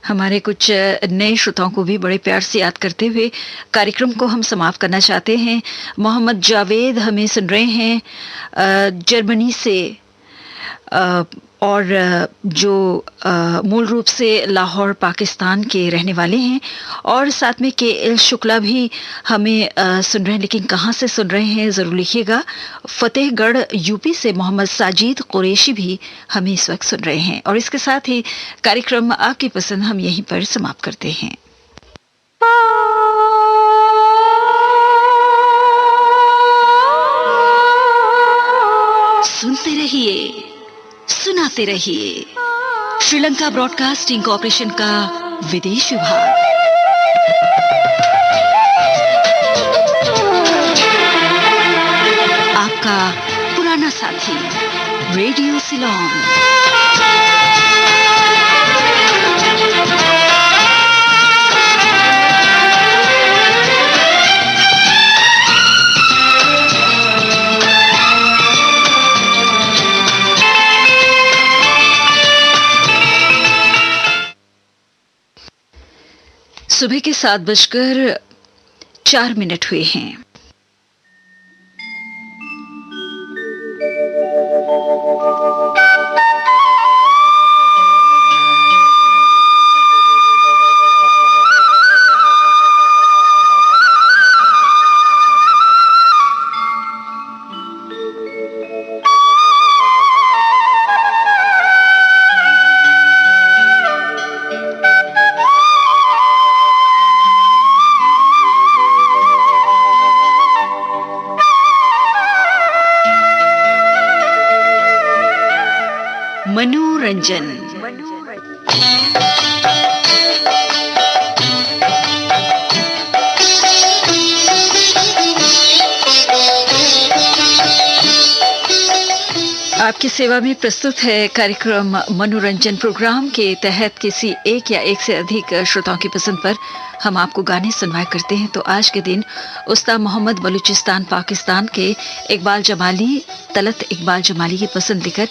हमारे कुछ नए श्रोताओं को भी बड़े प्यार से याद करते हुए कार्यक्रम को हम समाप्त करना चाहते हैं। मोहम्मद जावेद हमें सुन रहे हैं जर्मनी से, और जो मूल रूप से लाहौर पाकिस्तान के रहने वाले हैं, और साथ में KL शुक्ला भी हमें सुन रहे हैं, लेकिन कहाँ से सुन रहे हैं ज़रूर लिखिएगा। फतेहगढ़ यूपी से मोहम्मद साजिद कुरैशी भी हमें इस वक्त सुन रहे हैं। और इसके साथ ही कार्यक्रम आपकी पसंद हम यहीं पर समाप्त करते हैं। सुनते रहिए, सुनाते रहिए। श्रीलंका ब्रॉडकास्टिंग कॉर्पोरेशन का विदेश विभाग। आपका पुराना साथी रेडियो सिलोन। सुबह के 7:04 हुए हैं। मनोरंजन। आपकी सेवा में प्रस्तुत है कार्यक्रम मनोरंजन। प्रोग्राम के तहत किसी एक या एक से अधिक श्रोताओं की पसंद पर हम आपको गाने सुनवाया करते हैं। तो आज के दिन उस्ताद मोहम्मद बलूचिस्तान पाकिस्तान के इकबाल जमाली, तलत इकबाल जमाली की पसंद लेकर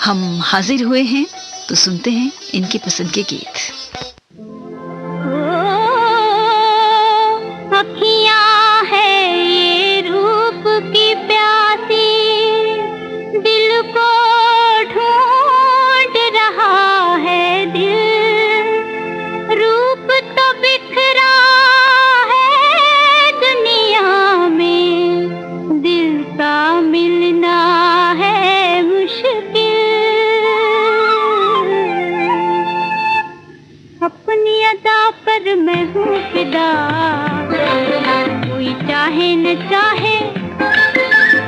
हम हाजिर हुए हैं। तो सुनते हैं इनकी पसंद के गीत। अखियां है ये रूप की प्यासी, दिल को ढूंढ रहा है दिल, रूप तो बिखरा है दुनिया में, दिल का मिलना है मुश्किल। अपनी अदा पर मैं हूँ फिदा, कोई चाहे न चाहे,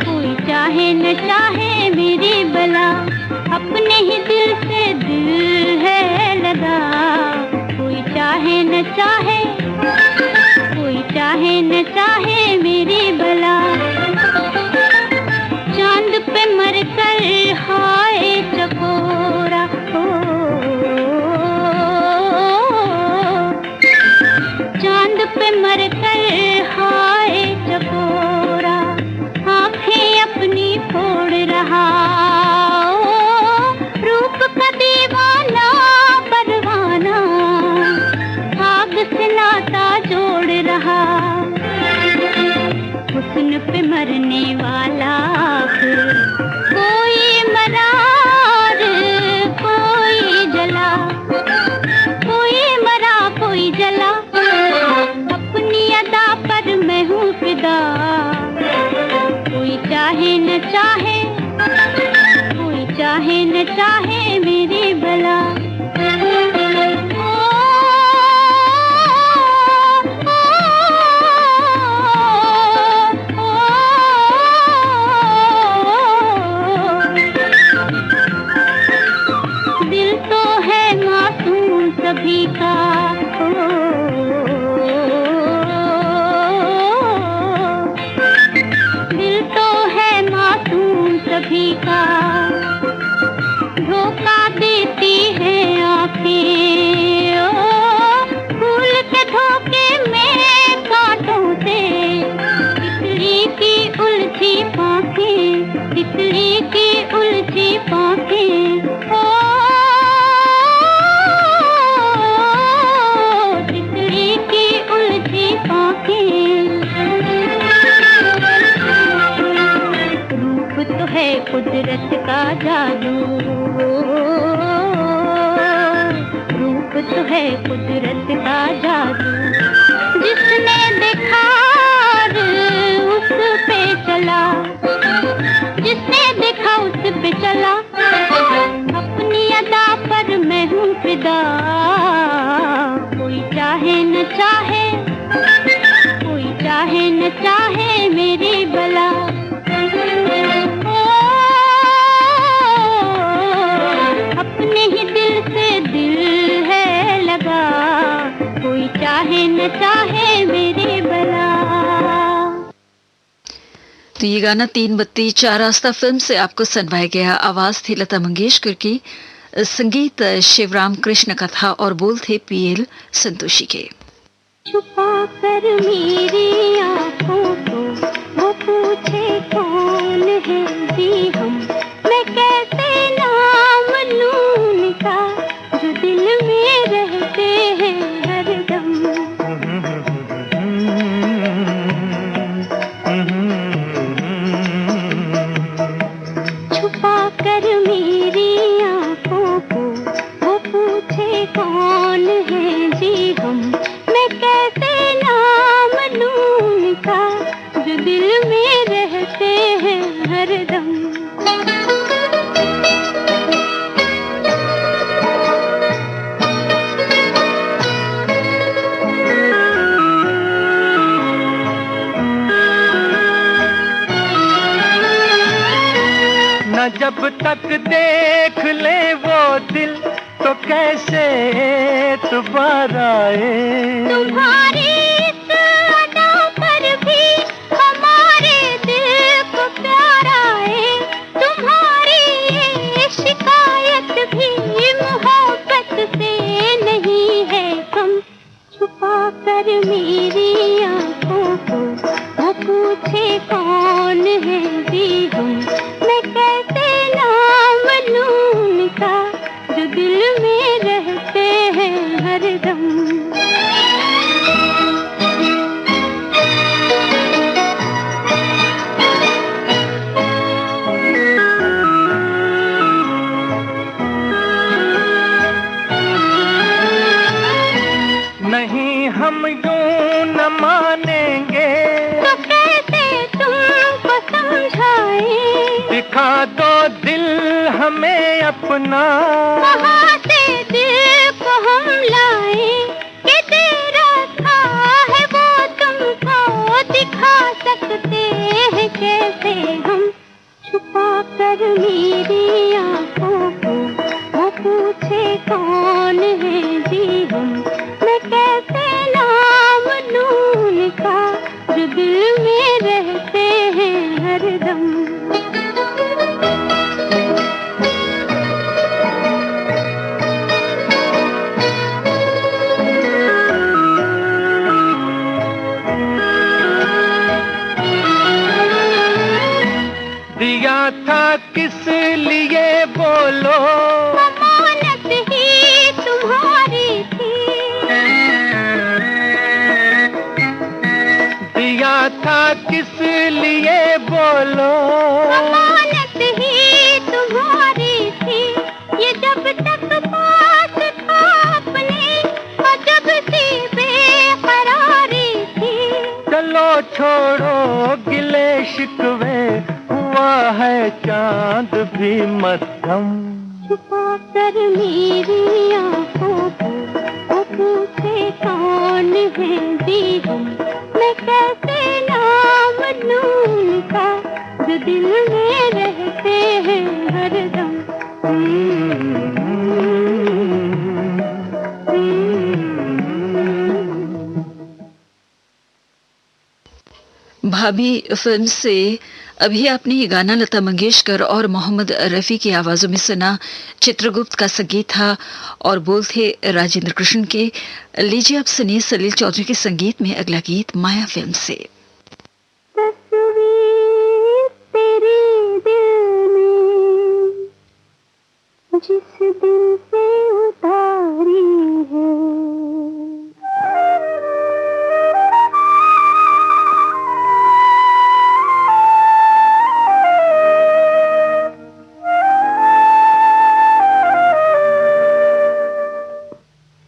कोई चाहे न चाहे मेरी बला, अपने ही दिल से दिल है लगा। कोई चाहे न चाहे, कोई चाहे न चाहे मेरी बला, चांद पे मरकर हाय चकोरा हो, चांद पे मरकर हाय चकोरा, आंखें अपनी फोड़ रहा, रूप का दीवाना परवाना, आग से नाता जोड़ रहा, हुस्न पे मरने वाला फिर कोई मरार कोई जला, कोई मरा कोई जला, अपनी अदा पर मैं हूँ फिदा, कोई चाहे न चाहे, कोई चाहे न चाहे मेरी बला। दिल तो है मासूम सभी का, दिल तो है मासूम सभी का, धोखा देती है आँखें, फूल के धोखे में कांटों से, तितली की उलझी पाँखें, तितली की उलझी पाँखें, ओ है कुदरत का जादू। जिसने देखा और उस पे चला, जिसने देखा उस पे चला, अपनी अदा पर मैं हूँ फिदा। कोई चाहे न चाहे, कोई चाहे न चाहे मेरी भला। ओ, अपने ही दिल से दिल है लगा, कोई चाहे न चाहे मेरी भला। तो ये गाना 3 बत्ती 4 रास्ता फिल्म से आपको सुनवाया गया। आवाज थी लता मंगेशकर की, संगीत शिवराम कृष्ण का था और बोल थे पीएल संतोषी के। छुपा कर मेरी आँखों को वो पूछे कौन है जी हम, मैं कैसे नाम लूं उनका जो दिल में रहते हैं हरदम। छुपा कर मेरी आँखों को वो पूछे कौन है जी हम, मैं कैसे नाम लूं उनका जो दिल में रहते हैं हरदम। न जब तक देख ले वो दिल तो कैसे एतबार आए। तुम्हारी इस अदा पर भी हमारे दिल को प्यार आए। तुम्हारी ये शिकायत भी मोहब्बत से नहीं है कम। छुपा कर मेरी आँखों को वो पूछे कौन है जी हम, मैं कैसे नाम लूं उनका जो दिल में रहते हैं हरदम। नहीं हम यूं न मानेंगे तो कैसे तुमको समझाए। दिखा दो दिल हमें अपना, वहाँ से दिल को हम लाए कि तेरा था है वो तुमको दिखा सकते हैं कैसे हम। छुपा कर मेरी आँखों को वो पूछे कौन है जी हम, मैं कैसे नाम लूं उनका जो दिल में रहते हैं हरदम। दिया था किस लिए बोलो, अमानत ही तुम्हारी थी। दिया था किस लिए बोलो, अमानत ही तुम्हारी थी। ये जब तक पास था अपने और जब सी बेकरारी थी। चलो छोड़ो गिले शिकवे, हुआ है चांद भी मध्यम। छुपा कर मेरी आँखों को वो पूछे कौन है जी हम, मैं कैसे नाम लूं उनका जो दिल में रहते हैं हरदम। भाभी फिल्म से अभी आपने ये गाना लता मंगेशकर और मोहम्मद रफी की आवाजों में सुना। चित्रगुप्त का संगीत था और बोल थे राजेंद्र कृष्ण के। लीजिए आप सुनिए सलील चौधरी के संगीत में अगला गीत माया फिल्म से। तस्वीर तेरी दिल में जिस दिल से उतारी है,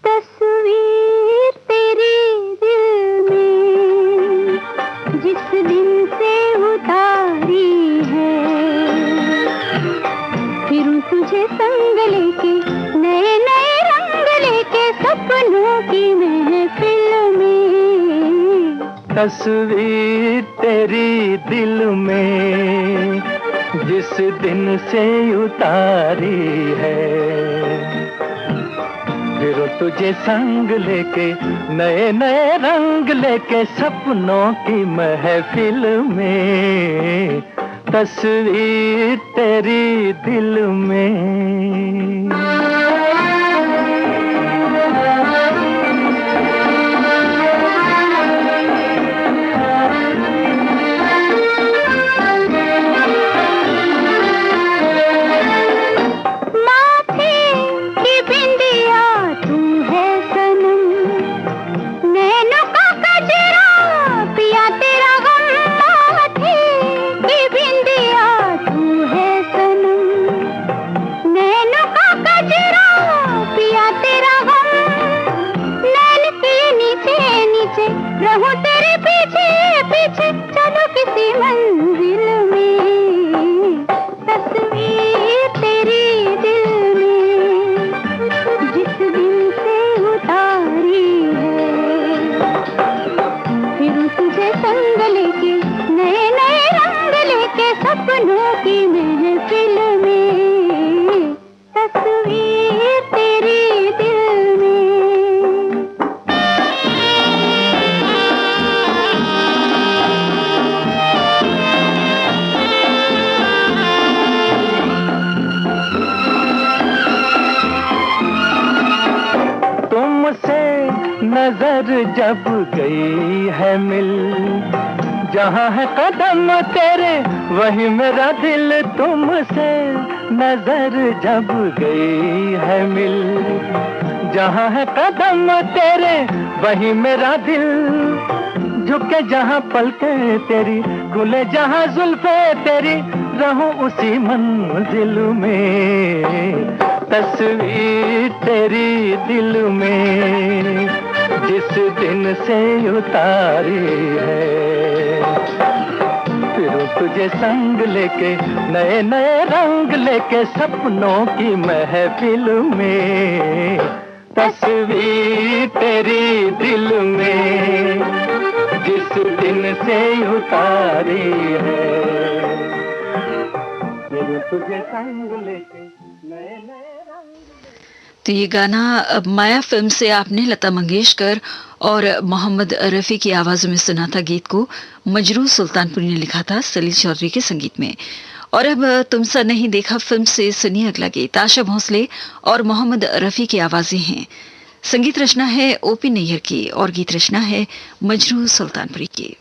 तस्वीर की महफिल में, तस्वीर तेरी दिल में जिस दिन से उतारी है, फिर तुझे संग लेके नए नए रंग लेके सपनों की महफिल में, तस्वीर तेरी दिल में। रहूं तेरे पीछे पीछे चलो किसी मंजिल में, तस्वीर तेरी दिल में जिस दिन से उतारी है, फिर तुझे संग लेके नए नए रंग लेके सपनों की महफिल में, तस्वीर तेरी दिल में। नजर जब गई है मिल, जहाँ है कदम तेरे वही मेरा दिल, तुमसे नजर जब गई है मिल, जहाँ है कदम तेरे वही मेरा दिल, झुके जहाँ पलके तेरी खुले जहाँ जुल्फे तेरी, रहूं उसी मंजिल में, तस्वीर तेरी दिल में जिस दिन से उतारी है, फिर तुझे संग लेके नए नए रंग लेके सपनों की महफिल में, तस्वीर तेरी दिल में जिस दिन से उतारी है, फिर तुझे संग लेके नए नए। तो ये गाना माया फिल्म से आपने लता मंगेशकर और मोहम्मद रफ़ी की आवाज़ों में सुना था। गीत को मजरू सुल्तानपुरी ने लिखा था सलील चौधरी के संगीत में। और अब तुमसा नहीं देखा फिल्म से सुनिए अगला गीत। आशा भोसले और मोहम्मद रफ़ी की आवाज़ें हैं। संगीत रचना है ओपी नैयर की और गीत रचना है मजरू सुल्तानपुरी की।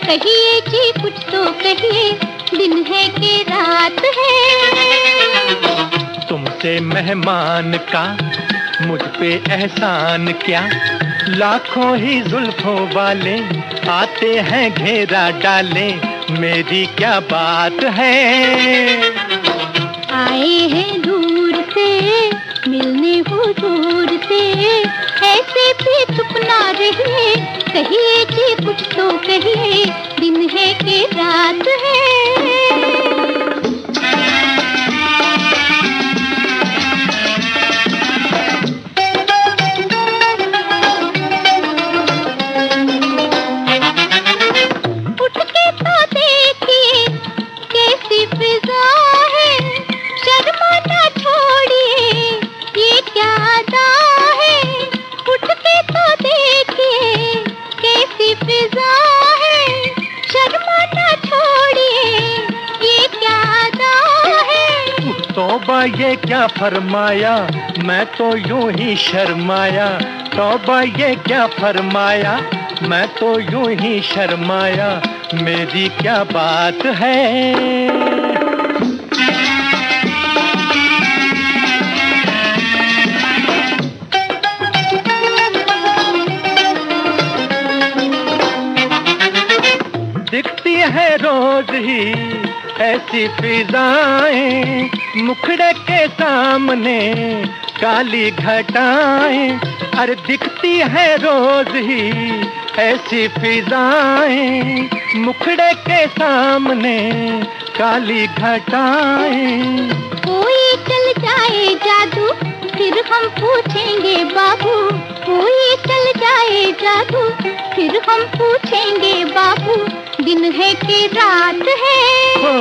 कहिए कि कुछ तो कहिए, दिन है कि रात है। तुमसे मेहमान का मुझ पे एहसान क्या, लाखों ही जुल्फों वाले आते हैं घेरा डाले, मेरी क्या बात है। आए हैं दूर से मिलने हुजूर से, ऐसे भी चुप ना रहिए, कहिए कि कुछ तो कहिए, दिन है कि रात है। उठ के तो देखिए कैसी फिजा है, शर्मा ना छोड़िए ये क्या अदा है। उठ के तो देखिए कैसी फिजा है, शर्मा ना छोड़िए ये क्या अदा है। तौबा ये क्या फरमाया, मैं तो यूं ही शर्माया, तौबा ये क्या फरमाया, मैं तो यूं ही शर्माया, मेरी क्या बात है। ऐसी फिजाएं, मुखड़े के सामने काली घटाएं, अरे दिखती है रोज ही ऐसी फिजाएं, मुखड़े के सामने काली घटाएं। कोई चल जाए जादू फिर हम पूछेंगे बाबू, कोई चल जाए जादू फिर हम पूछेंगे बाबू, दिन है कि रात है। हो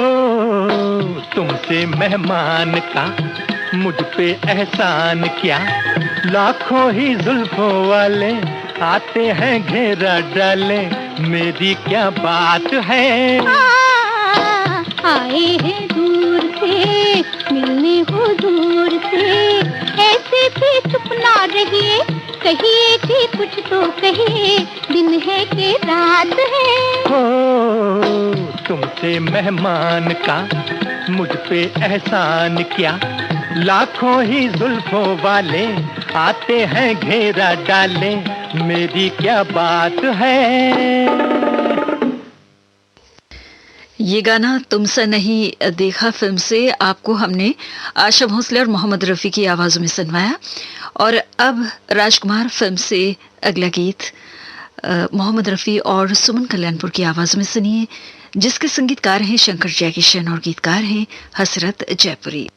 तुमसे मेहमान का मुझ पे एहसान क्या, लाखों ही जुल्फों वाले आते हैं घेरा डाले, मेरी क्या बात है। आए हैं दूर से मिलने हो दूर से, ऐसे भी चुप ना रहिए, कहिए कि कुछ तो कहिए, दिन है कि रात है। हो तुमसे मेहमान का मुझ पे एहसान क्या, लाखों ही जुल्फों वाले आते हैं घेरा डाले, मेरी क्या बात है। ये गाना तुमसे नहीं देखा फिल्म से आपको हमने आशा भोसले और मोहम्मद रफ़ी की आवाज़ों में सुनवाया। और अब राजकुमार फिल्म से अगला गीत मोहम्मद रफ़ी और सुमन कल्याणपुर की आवाज़ों में सुनिए, जिसके संगीतकार हैं शंकर जयकिशन और गीतकार हैं हसरत जयपुरी।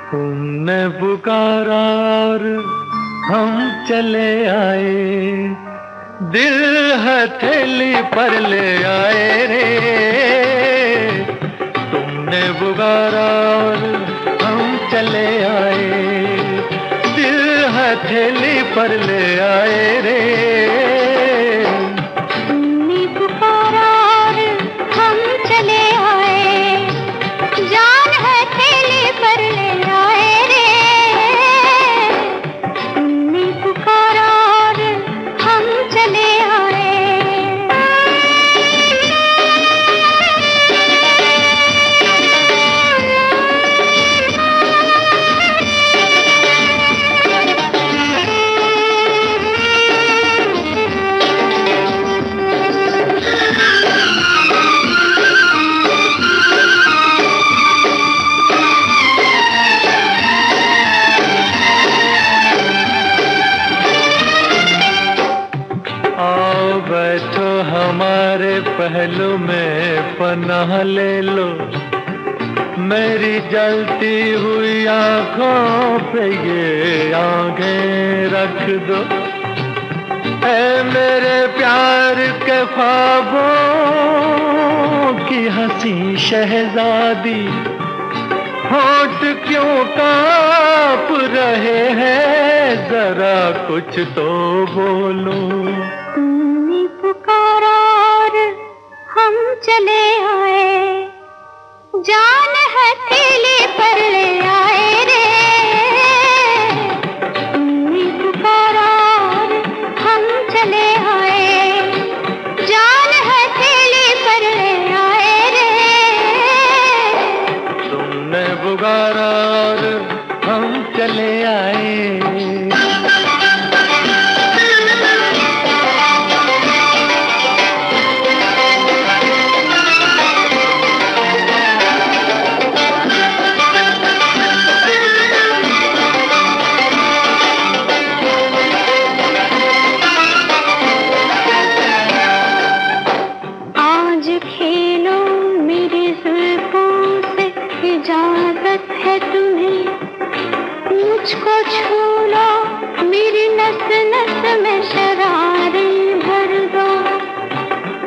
तुमने पुकारा और हम चले आए, दिल हथेली पर ले आए रे। तुमने पुकारा और हम चले आए, दिल हथेली पर ले आए रे। तुमने पुकारा और हम चले आए, जान हथेली पर ले आए रे। तुमने पुकारा और हम चले आए। हमारे पहलू में पनाह ले लो, मेरी जलती हुई आंखों पे ये आंखें रख दो। ऐ मेरे प्यार के ख्वाबों की हंसी शहजादी, होठ क्यों कांप रहे हैं, जरा कुछ तो बोलो। तुमने पुकारा और हम चले आए, जान हथेली पर ले आए रे। तुमने पुकारा और हम चले आए, जान हथेली पर ले आए रे। तुमने पुकारा और हम चले आए। मुझको छू लो, मेरी नस नस में शरारे भर दो।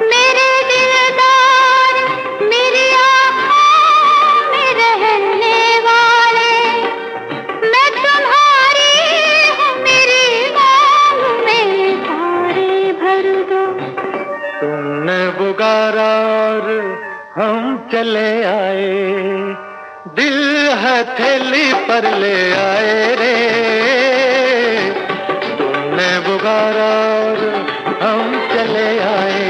मेरे दिलदार, मेरी आँखों में रहने वाले, मैं तुम्हारी हूँ, मेरी मांग में तारे भर दो। तुमने पुकारा और हम चले आए, दिल हथेली पर ले आए रे। तुमने पुकारा और हम चले आए,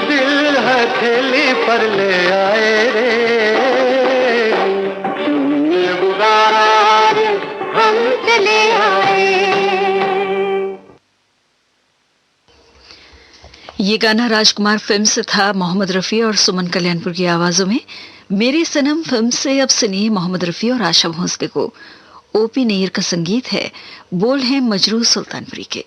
दिल हथेली पर ले आए रे। तुमने पुकारा और हम चले आए। ये गाना राजकुमार फिल्म से था, मोहम्मद रफी और सुमन कल्याणपुर की आवाजों में। मेरे सनम फिल्म से अब सुनिए मोहम्मद रफी और आशा भोसले को। ओपी नैयर का संगीत है, बोल हैं मजरू सुल्तानपुरी के।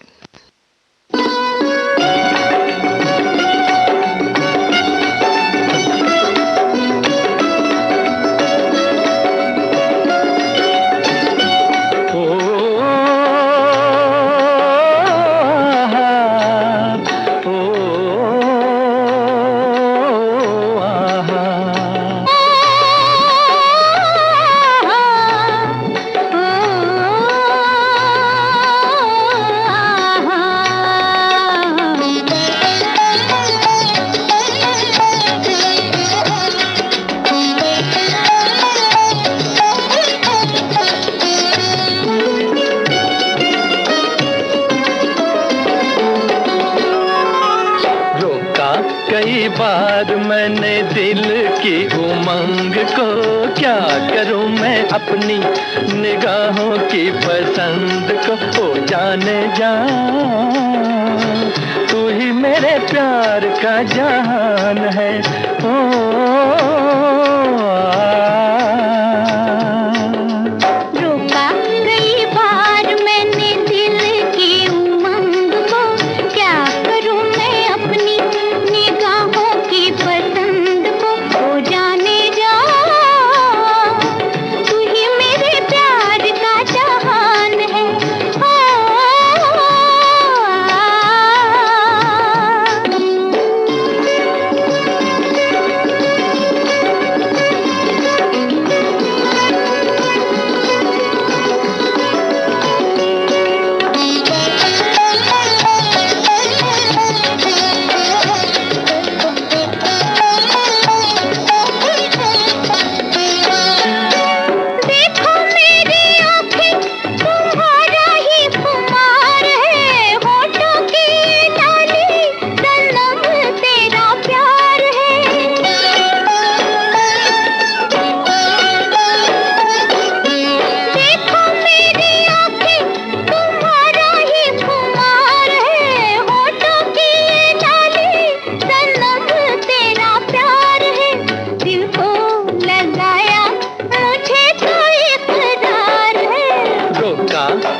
कई बार मैंने दिल की उमंग को, क्या करूं मैं अपनी निगाहों की पसंद को। ओ जाने जा, तू ही मेरे प्यार का जहान है। ओ रोका कई बार मैंने दिल की उमंग को, क्या करूं मैं अपनी निगाहों की पसंद को। ओ जाने जा, तू ही मेरे प्यार का जहान है।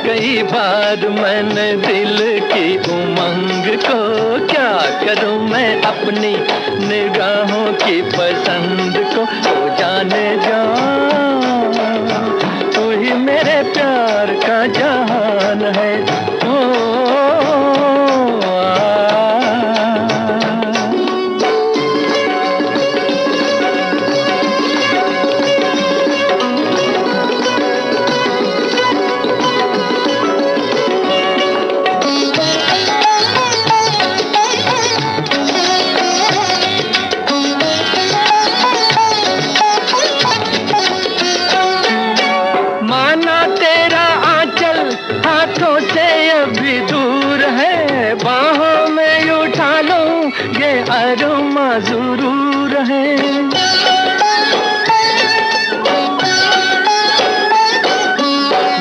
कई बार मैंने दिल की उमंग को, क्या करूं मैं अपनी निगाहों की पसंद को। ओ जाने जा, तू ही मेरे प्यार का जहान है। अरमा जरूर है।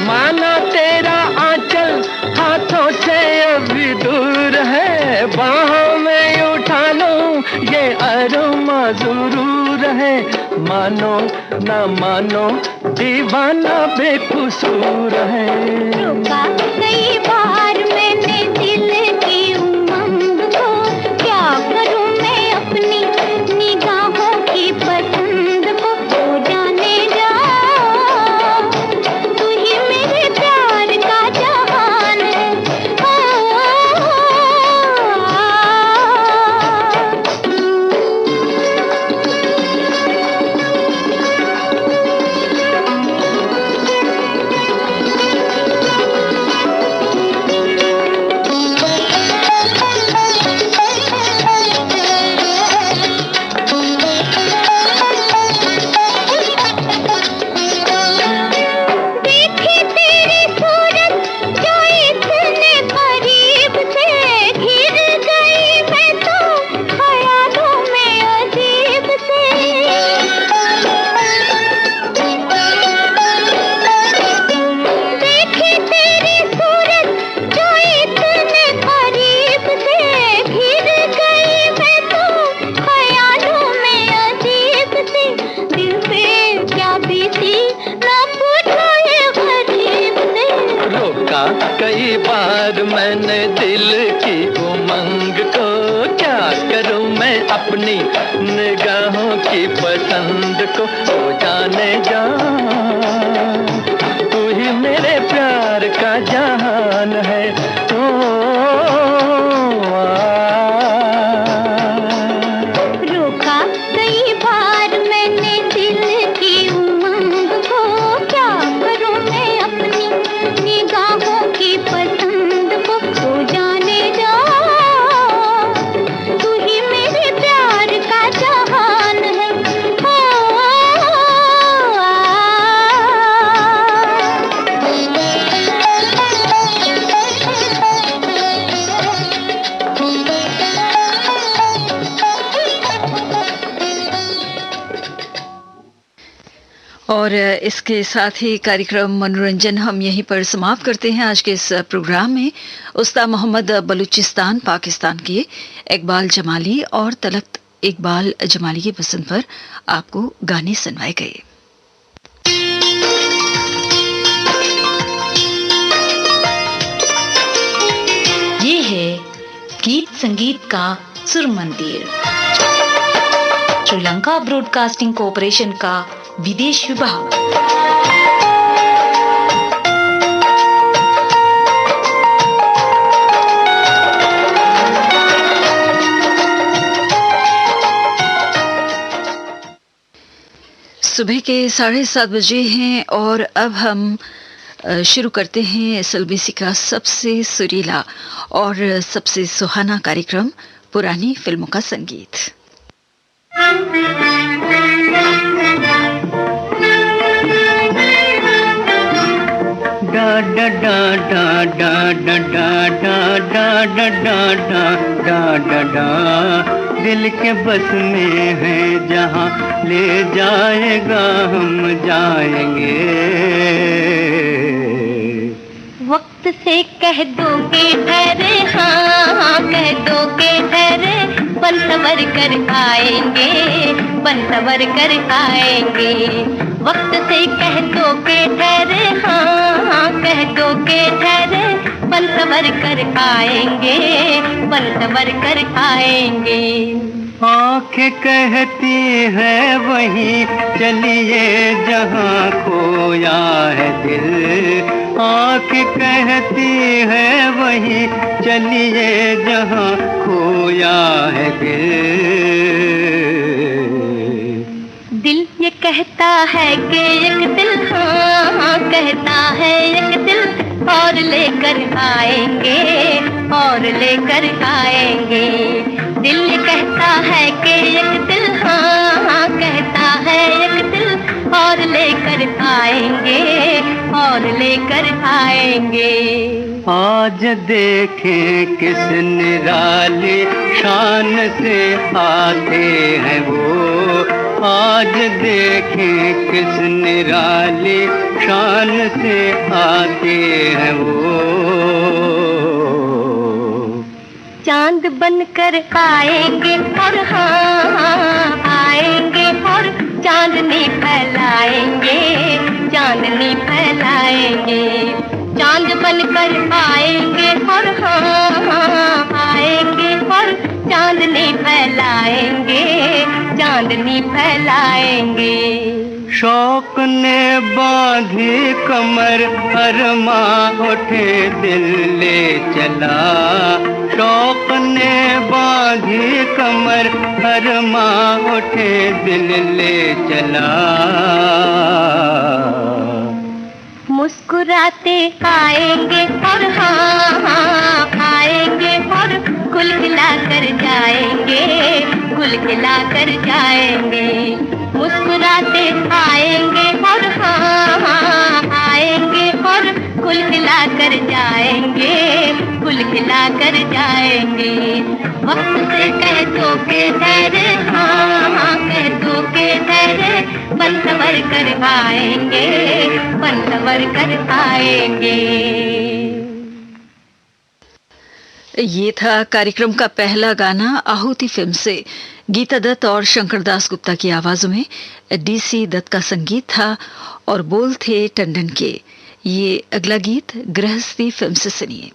माना तेरा आंचल हाथों से अभी दूर है, बाहों में उठा लूं ये अरमा जरूर है। मानो ना मानो दीवाना बेकसूर है। रोका कई बार मैंने दिल की उमंग को, क्या करूं मैं अपनी निगाहों की पसंद को। ओ जाने जा, तू ही मेरे प्यार का जहान है। मैंने दिल की उमंग को, क्या करूं मैं अपनी निगाहों की पसंद को। ओ जाने जा, तू ही मेरे प्यार का जहान है। रोका कई बार मैंने दिल की उमंग को, क्या करूं मैं अपनी निगाहों की पसंद को। तो जाने जा, तू ही मेरे प्यार का जहान है। और इसके साथ ही कार्यक्रम मनोरंजन हम यहीं पर समाप्त करते हैं। आज के इस प्रोग्राम में उस्ताद मोहम्मद बलूचिस्तान पाकिस्तान के इकबाल जमाली और तलत इकबाल जमाली की पसंद पर आपको गाने सुनवाए गए। ये है गीत संगीत का सुर मंदिर, श्रीलंका ब्रॉडकास्टिंग कॉरपोरेशन का विदेश विभाग। सुबह के 7:30 बजे हैं और अब हम शुरू करते हैं एसएलबीसी का सबसे सुरीला और सबसे सुहाना कार्यक्रम पुरानी फिल्मों का संगीत। डा डा डा डा डा डा डा डा डा डा डा डा डा डा, दिल के बस में है जहाँ ले जाएगा हम जाएंगे। वक्त से कह दो के ठहरे, हाँ कह दो के ठहरे, बन सवर कर आएंगे, बन सवर कर आएंगे। वक्त से कह दो के ठहरे, हाँ कह दो के ठहरे, बन सवर कर आएंगे, बन सवर कर आएंगे। आँखें कहती है वहीं चलिए जहाँ खोया है दिल। आँखें कहती है वहीं चलिए जहाँ खोया है दिल। दिल ये कहता है कि एक दिल, हाँ कहता है एक दिल, और लेकर आएंगे, और लेकर आएंगे। दिल ये कहता है कि एक दिल, हाँ कहता है एक दिल, और लेकर आएंगे, और लेकर आएंगे। आज देखें किस निराली शान से आते हैं वो। आज देखें किस निराली शान से आते हैं वो। चांद बनकर आएंगे और हाँ आएंगे, और चांदनी फैलाएंगे, चांदनी फैलाएंगे। चांद बनकर आएंगे और हाँ आएंगे, और चांदनी फैलाएंगे, चांदनी फैलाएंगे। शौक ने बांधी कमर, अरमां उठे दिल ले चला। शौक ने बांधी कमर, अरमां उठे दिल ले चला। मुस्कुराते आएंगे और हाँ आएंगे, और कुल खिला कर जाएंगे, कुल खिला कर जाएंगे। मुस्कुराते आएंगे और हाँ आएंगे, और कुल खिला कर जाएंगे, कुल खिला कर जाएंगे। वक्त से कह दो के ठहरे, हाँ कह दो के ठहरे, बन सवर कर आएंगे, बन सवर कर आएंगे। ये था कार्यक्रम का पहला गाना आहुति फिल्म से। गीता दत्त और शंकर दास गुप्ता की आवाजों में डीसी दत्त का संगीत था और बोल थे टंडन के। ये अगला गीत गृहस्थी फिल्म से सुनिए।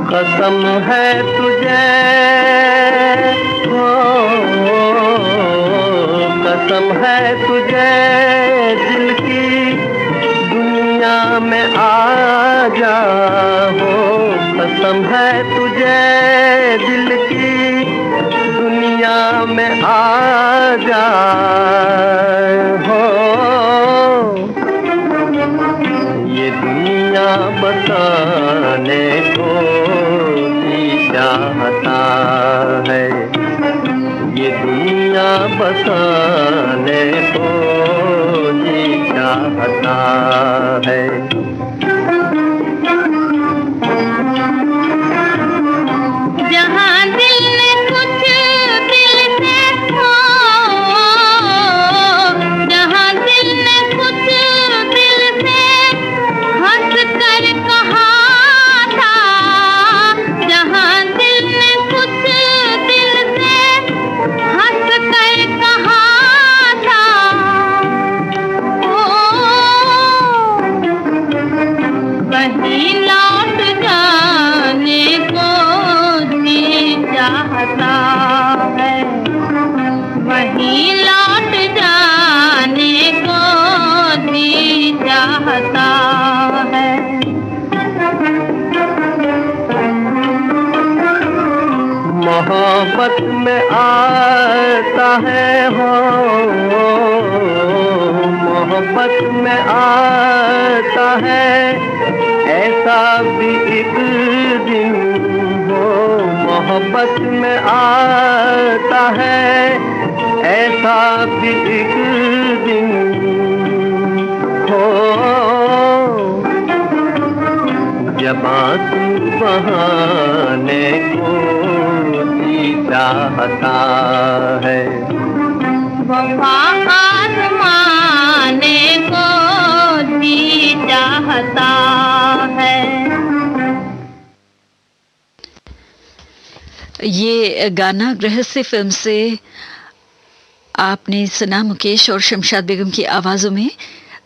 कसम है तुझे हो, कसम है तुझे दिल की दुनिया में आ जा हो, कसम है तुझे दिल की दुनिया में आ जा हो, ये दुनिया बताने को चाहता है, ये दुनिया बसाने को जी चाहता है। जहाँ दिल ने कुछ दिल से हो, जहाँ दिल ने कुछ दिल से हंस कर कहा था, जहाँ मोहब्बत में आता है हो, मोहब्बत में आता है ऐसा भी एक दिन हो, मोहब्बत में आता है ऐसा भी एक दिन हो, जब आंसू बहाने को चाहता है, वफा आज़माने को जी चाहता है। ये गाना गृहस्थी फिल्म से आपने सुना मुकेश और शमशाद बेगम की आवाजों में।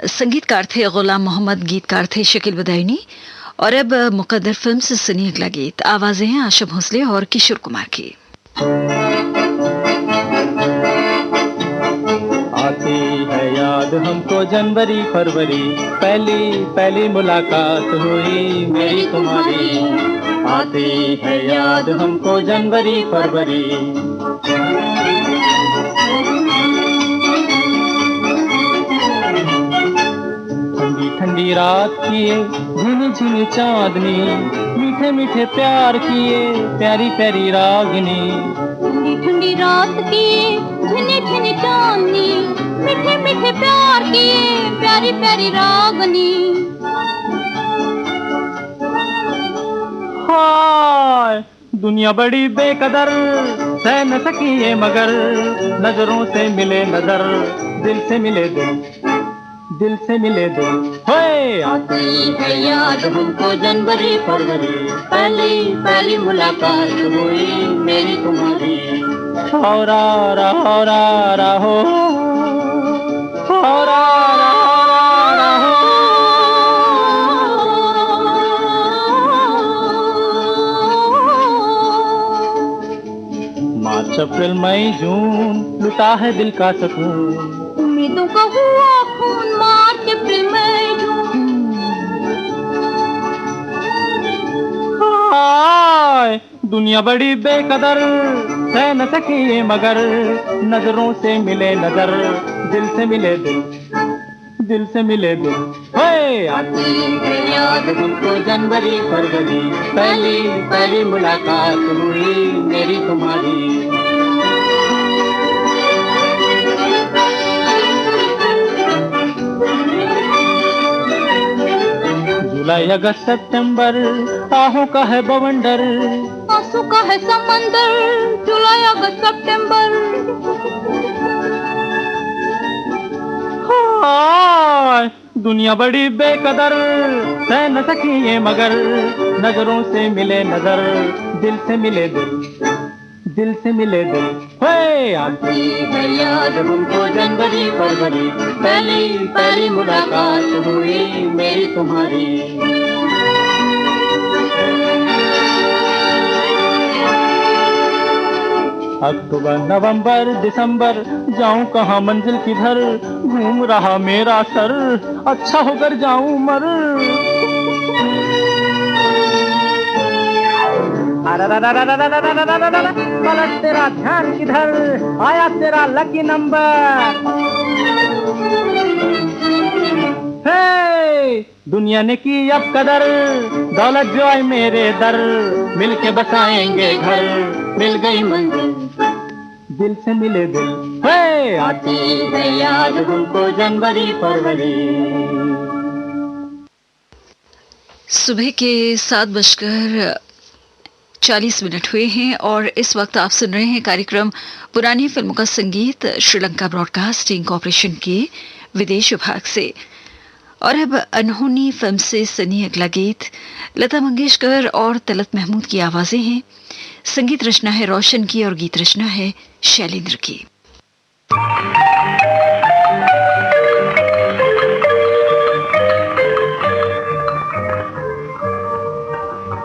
संगीतकार थे गुलाम मोहम्मद, गीतकार थे शकील बदायूनी। और अब मुकद्दर फिल्म से सुनिए अगला गीत। आवाजें हैं आशा भोसले और किशोर कुमार की। आती है याद हमको जनवरी फरवरी, पहली पहली मुलाकात हुई मेरी तुम्हारी। आती है याद हमको जनवरी फरवरी, ठंडी ठंडी रात किए झिनी झिनी चांदनी, मीठे मीठे प्यार किए प्यारी प्यारी रागिनी। ठंडी ठंडी रात किए झिनी झिनी चांदनी, मीठे मीठे प्यार किए प्यारी प्यारी रागनी। हाय दुनिया बड़ी बेकदर, सह न सकी ये मगर, नजरों से मिले नजर, दिल से मिले दिल, दिल से मिले दिल। होए आती है याद हमको जनवरी फरवरी, पहली पहली मुलाकात हुई मेरी तुम्हारी। हो रा रा हो रा रा हो, हो रा रा रा हो। मार्च अप्रैल मई जून लुटा है दिल का सुकून, उम्मीदों का हुआ खून मार्च अप्रैल मई जून। हाय दुनिया बड़ी बेकदर, सह न सकी मगर नजरों से मिले नजर, दिल से मिले दिल, दिल से मिले दिल। हे आती है याद तुमको जनवरी फरवरी, पहली पहली मुलाकात हुई मेरी तुम्हारी। जुलाई अगस्त सितंबर आहों का है बवंडर, आंसू का है समंदर, जुलाई अगस्त सितंबर। हाय दुनिया बड़ी बेकदर, सह न सकी ये मगर नजरों से मिले नजर, दिल से मिले दिल, दिल से मिले दिल। हे आती है याद हमको जनवरी फरवरी, पहली पहली मुलाकात हुई मेरी तुम्हारी। अक्टूबर नवंबर दिसंबर जाऊं कहाँ मंजिल किधर, घूम रहा मेरा सर अच्छा होकर जाऊं मर। पलट तेरा ध्यान किधर, आया तेरा लकी नंबर। हे दुनिया ने की अब कदर, दौलत जो आई मेरे दर, मिलके बसाएंगे घर, मिल गई मंजिल, दिल से मिले दिल। हे आती है याद हमको जनवरी फरवरी। सुबह के 7:40 हुए हैं और इस वक्त आप सुन रहे हैं कार्यक्रम पुरानी फिल्मों का संगीत श्रीलंका ब्रॉडकास्टिंग कॉरपोरेशन के विदेश विभाग से। और अब अनहोनी फिल्म से सनी अगला गीत लता मंगेशकर और तलत महमूद की आवाजें हैं। संगीत रचना है रोशन की और गीत रचना है शैलेंद्र की।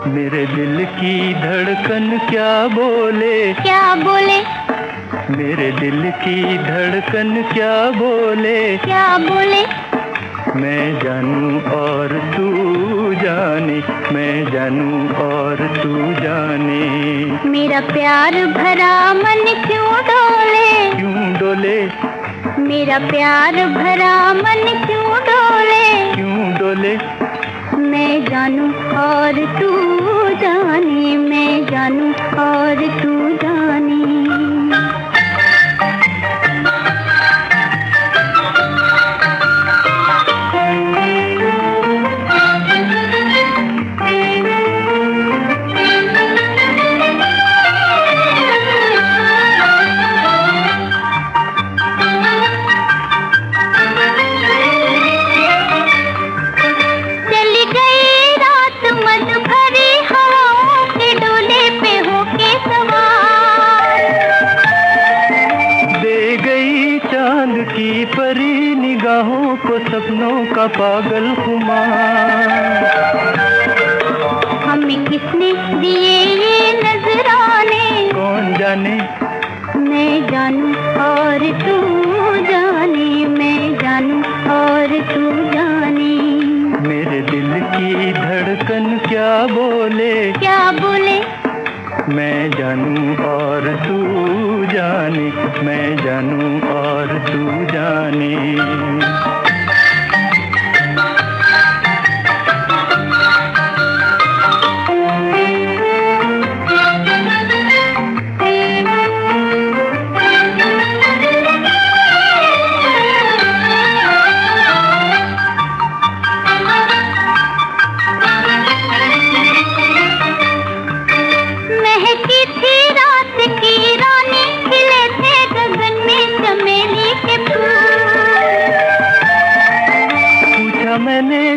मेरे दिल की धड़कन क्या बोले, क्या बोले, मेरे दिल की धड़कन क्या बोले, क्या बोले, मैं जानूं और तू जाने, मैं जानूं और तू जाने। मेरा प्यार भरा मन क्यों डोले, क्यों डोले, मेरा प्यार भरा मन क्यों डोले, क्यों डोले, मैं जानूं और तू जाने, मैं जानूं और तू जाने। सपनों का पागल खुमार। हमें किसने दिए ये नजराने, कौन जाने, मैं जानूं और तू जाने, मैं जानूं और तू जाने। मेरे दिल की धड़कन क्या बोले, क्या बोले, मैं जानूं और तू जाने, मैं जानूं और तू जाने।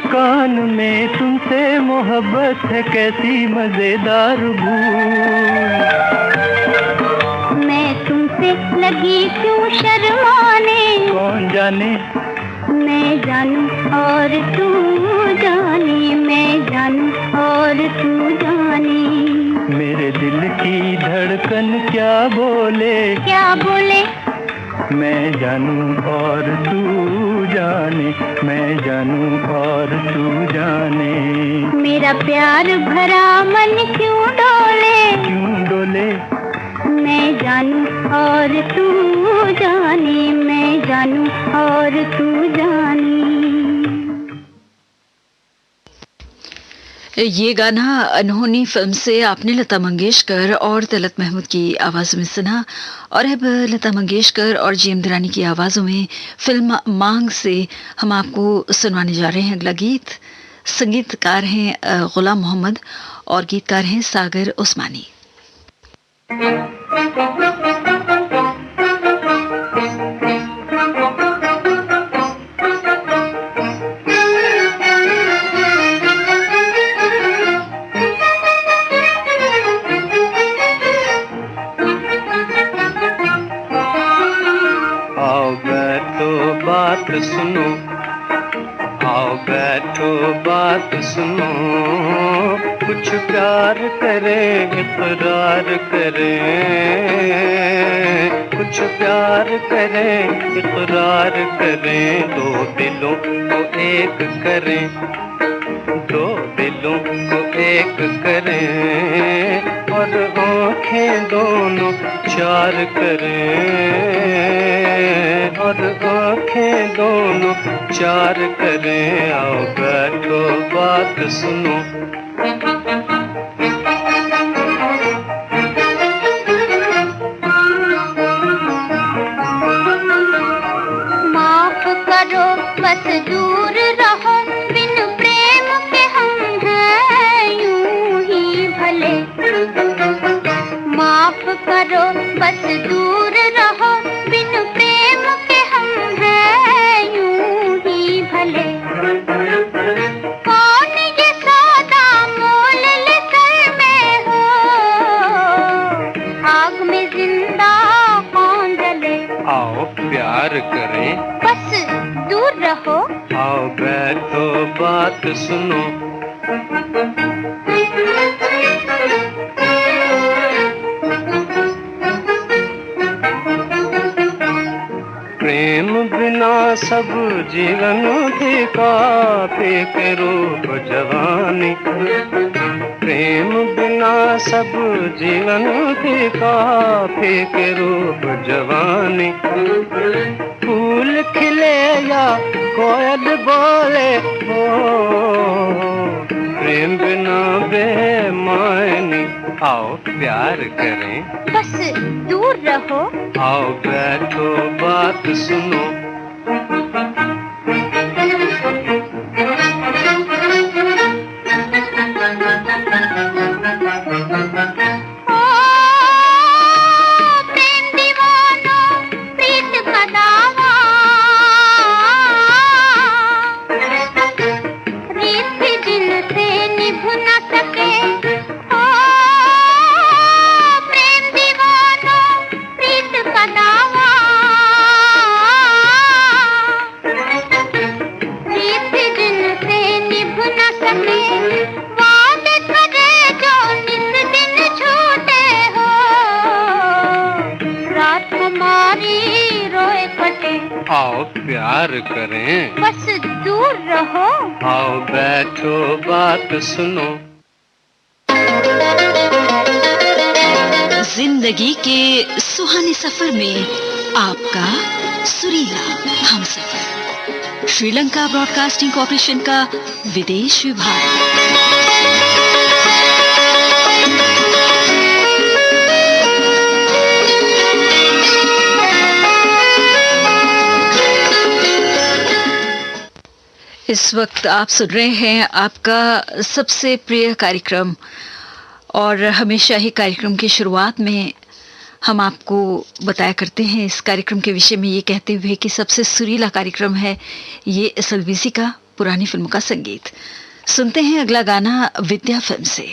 कान में तुमसे मोहब्बत है कैसी मजेदार भूल। मैं तुमसे लगी क्यों शर्माने, कौन जाने, मैं जानूं और तू जाने, मैं जानूं और तू जाने। मेरे दिल की धड़कन क्या बोले, क्या बोले, मैं जानूं और तू जाने, मैं जानूं और तू जाने। मेरा प्यार भरा मन क्यों डोले, क्यों डोले, मैं जानूं और तू जाने, मैं जानूं और तू जाने। ये गाना अनहोनी फिल्म से आपने लता मंगेशकर और तलत महमूद की आवाज़ में सुना। और अब लता मंगेशकर और जीएम दुरानी की आवाज़ों में फिल्म मांग से हम आपको सुनवाने जा रहे हैं अगला गीत। संगीतकार हैं गुलाम मोहम्मद और गीतकार हैं सागर उस्मानी। बात सुनो, आओ बैठो बात सुनो, कुछ प्यार करें इकरार करें, कुछ प्यार करें इकरार करें, दो दिलों को एक करें, दो दिलों को एक करें, और आँखें दोनों चार करें, और आँखें दोनों चार करें। आओ बैठो बात सुनो, माफ करो बस दूर रहो, बिन प्रेम के हम हैं यूं ही भले। माफ करो बस दूर रहो, बिन प्रेम के हम हैं यूं ही भले। कौन ये सौदा मोल ले सर में हो, आग में जिंदा कौन जले। आओ प्यार करें बस दूर रहो, आओ बैठो बात सुनो, प्रेम बिना सब जीवन फीका, फीके रूप जवानी, प्रेम बिना सब जीवन फीका, फीके रूप जवानी। फूल खिले या कोयल बोले हो, प्रेम बिना बेमानी। आओ प्यार करें बस दूर रहो, आओ बैठो बात सुनो, आओ प्यार करें बस दूर रहो, आओ बैठो बात सुनो। जिंदगी के सुहाने सफर में आपका सुरीला हमसफर, श्रीलंका ब्रॉडकास्टिंग कॉर्पोरेशन का विदेश विभाग। इस वक्त आप सुन रहे हैं आपका सबसे प्रिय कार्यक्रम, और हमेशा ही कार्यक्रम की शुरुआत में हम आपको बताया करते हैं इस कार्यक्रम के विषय में ये कहते हुए कि सबसे सुरीला कार्यक्रम है ये SLBC का पुरानी फिल्म का संगीत। सुनते हैं अगला गाना विद्या फिल्म से।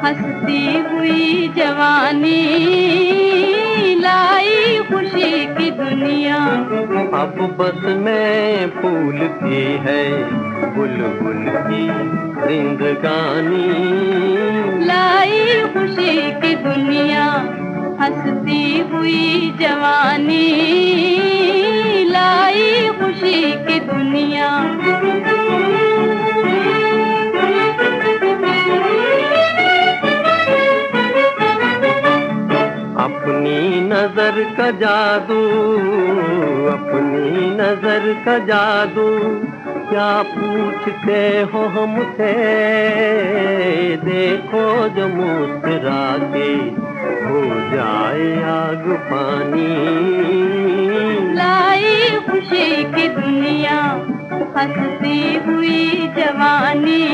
हंसती हुई जवानी लाई खुशी की दुनिया। अब बस में फूलती है बुलबुल की जिंदगानी, लाई खुशी की दुनिया, हंसती हुई जवानी लाई खुशी की दुनिया। अपनी नजर का जादू, अपनी नजर का जादू, क्या पूछते हो हमसे, देखो जो मुस्कुरा के हो जाए आग पानी। लाई खुशी की दुनिया, हंसती हुई जवानी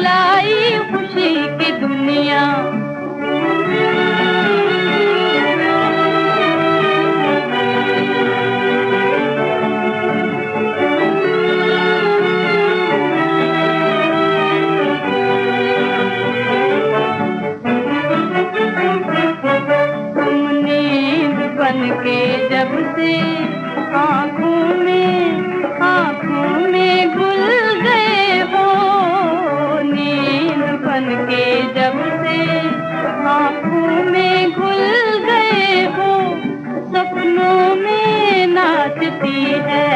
लाई खुशी की दुनिया। के जब से आँखों में घुल गए हो, नींद बन के जब से आँखों में घुल गए हो, सपनों में नाचती है,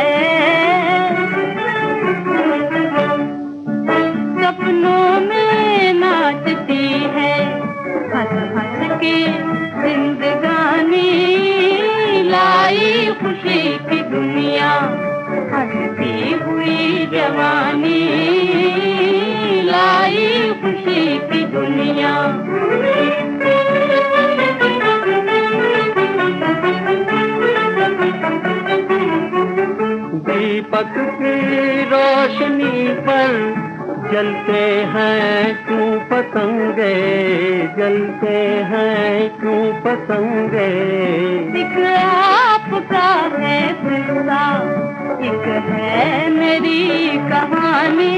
सपनों में नाचती है, हंस हंस के जिंदगानी लाई खुशी की दुनिया, हंसती हुई जवानी लाई खुशी की दुनिया। दीपक की रोशनी पर जलते हैं क्यों पतंगे, जलते हैं क्यों पतंगे। एक आपका है किस्सा, एक है मेरी कहानी,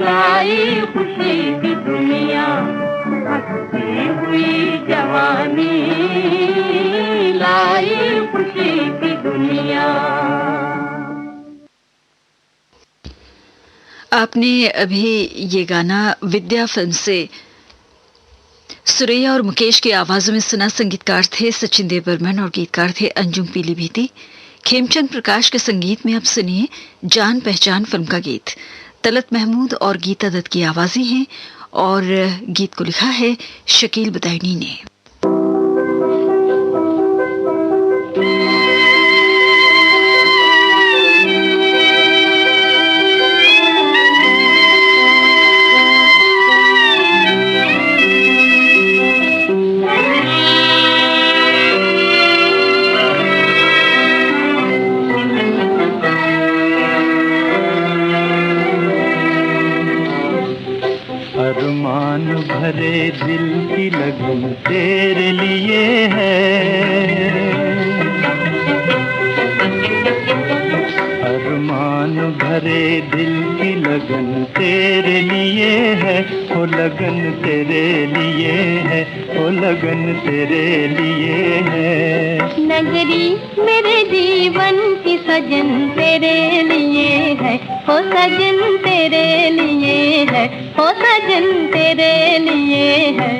लाई खुशी की दुनिया, हंसती हुई जवानी लाई खुशी की दुनिया। आपने अभी ये गाना विद्या फिल्म से सुरैया और मुकेश की आवाजों में सुना। संगीतकार थे सचिन देव बर्मन और गीतकार थे अंजुम पीलीभीती। खेमचंद प्रकाश के संगीत में अब सुनिए जान पहचान फिल्म का गीत। तलत महमूद और गीता दत्त की आवाजें हैं और गीत को लिखा है शकील बदायूनी ने। अरमान भरे दिल की लगन तेरे लिए है, अरमान भरे दिल की लगन तेरे लिए है, ओ लगन तेरे लिए है, ओ लगन तेरे लिए है। नगरी मेरे जीवन की सजन तेरे लिए है, ओ सजन तेरे लिए है, ओ सजन तेरे लिए है।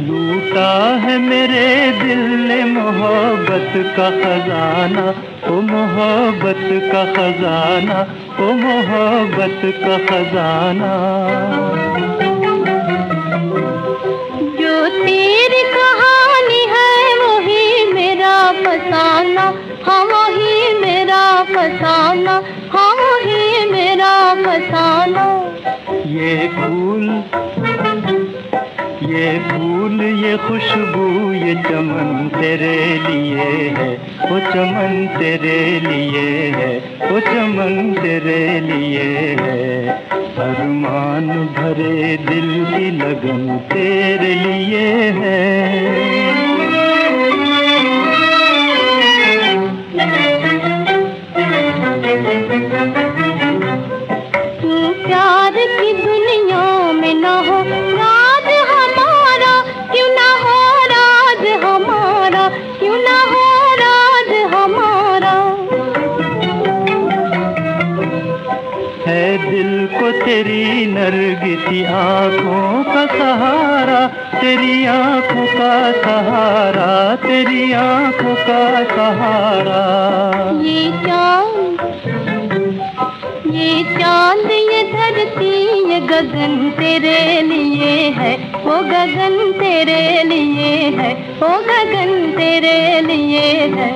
लूटा है मेरे दिल ने मोहब्बत का खजाना, ओ मोहब्बत का खजाना, ओ मोहब्बत का खजाना। जो तेरी कहानी है वही मेरा फसाना, हाँ वही मेरा फसाना, हाँ वही मेरा फसाना। ये फूल ये खुशबू ये चमन तेरे लिए है, वो चमन तेरे लिए है, वो चमन तेरे लिए है। अरमान भरे दिल की लगन तेरे लिए है। प्यार की दुनिया में ना हो राज हमारा, क्यों ना हो राज हमारा, क्यों ना हो राज हमारा। है दिल को तेरी नरगिसी आँखों का सहारा, तेरी आँखों का सहारा, तेरी आँखों का सहारा। ये चांद ये धरती ये गगन तेरे लिए है, वो गगन तेरे लिए है, वो गगन तेरे लिए है।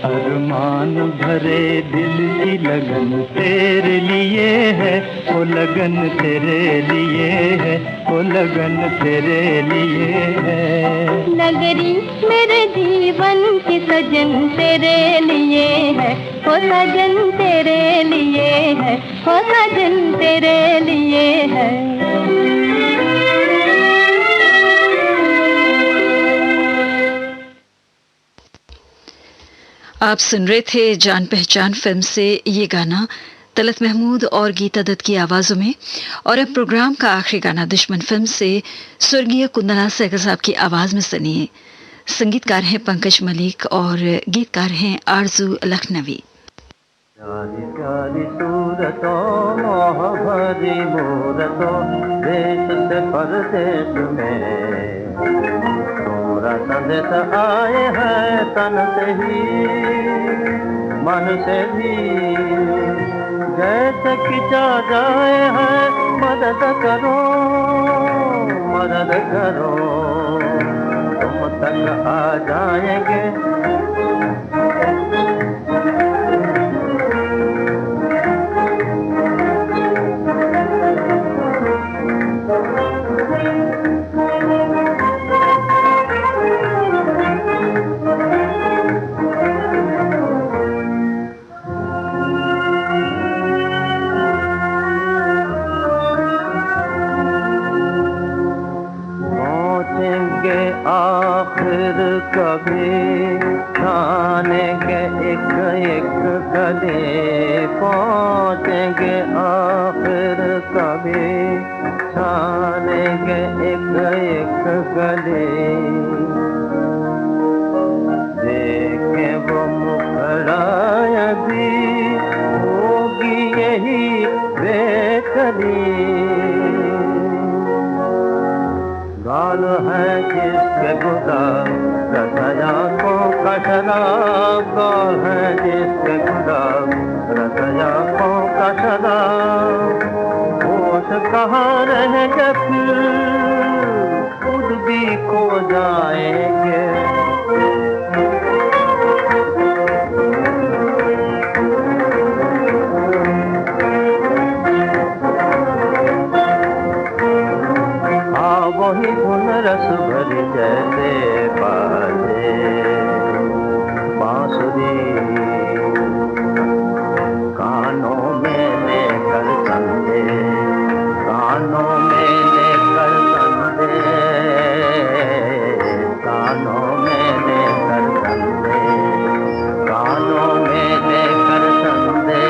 अरमान भरे दिल की लगन तेरे लिए है, वो लगन तेरे लिए है, वो लगन तेरे लिए है। नगरी मेरे जीवन की सजन तेरे लिए है, वो सजन तेरे लिए है, वो सजन तेरे लिए है। आप सुन रहे थे जान पहचान फिल्म से ये गाना तलत महमूद और गीता दत्त की आवाजों में। और अब प्रोग्राम का आखिरी गाना दुश्मन फिल्म से स्वर्गीय कुंदना सहगल साहब की आवाज में सुनिए। संगीतकार हैं पंकज मलिक और गीतकार हैं आरजू लखनवी। प्यारी प्यारी सूरतों मोह भरी मूरतों, देश से परदेश में तोरा संदेश आए हैं, तन से ही मन से भी जैसे खिंचा जाए हैं। मदद करो मदद करो, तुम तक आ जाएंगे। आखिर कभी ठानेंगे एक एक गले, पहुँचेंगे आखिर कभी ठानेंगे एक एक गले। देखें वो मुखड़ा भी होगी यही बेकरी, गाल है जिसके गुलाब रसया को कशराब, गाल है जिसके गुलाब रसया को कशराब। होश कहाँ रहेंगे फिर खुद भी खो जाएंगे। वही गुण रस भरी जैसे बाजे बांसुरी, कानों में लेकर संदे, कानों में लेकर संदे, कानों में लेकर संदे, कानों में लेकर संदे।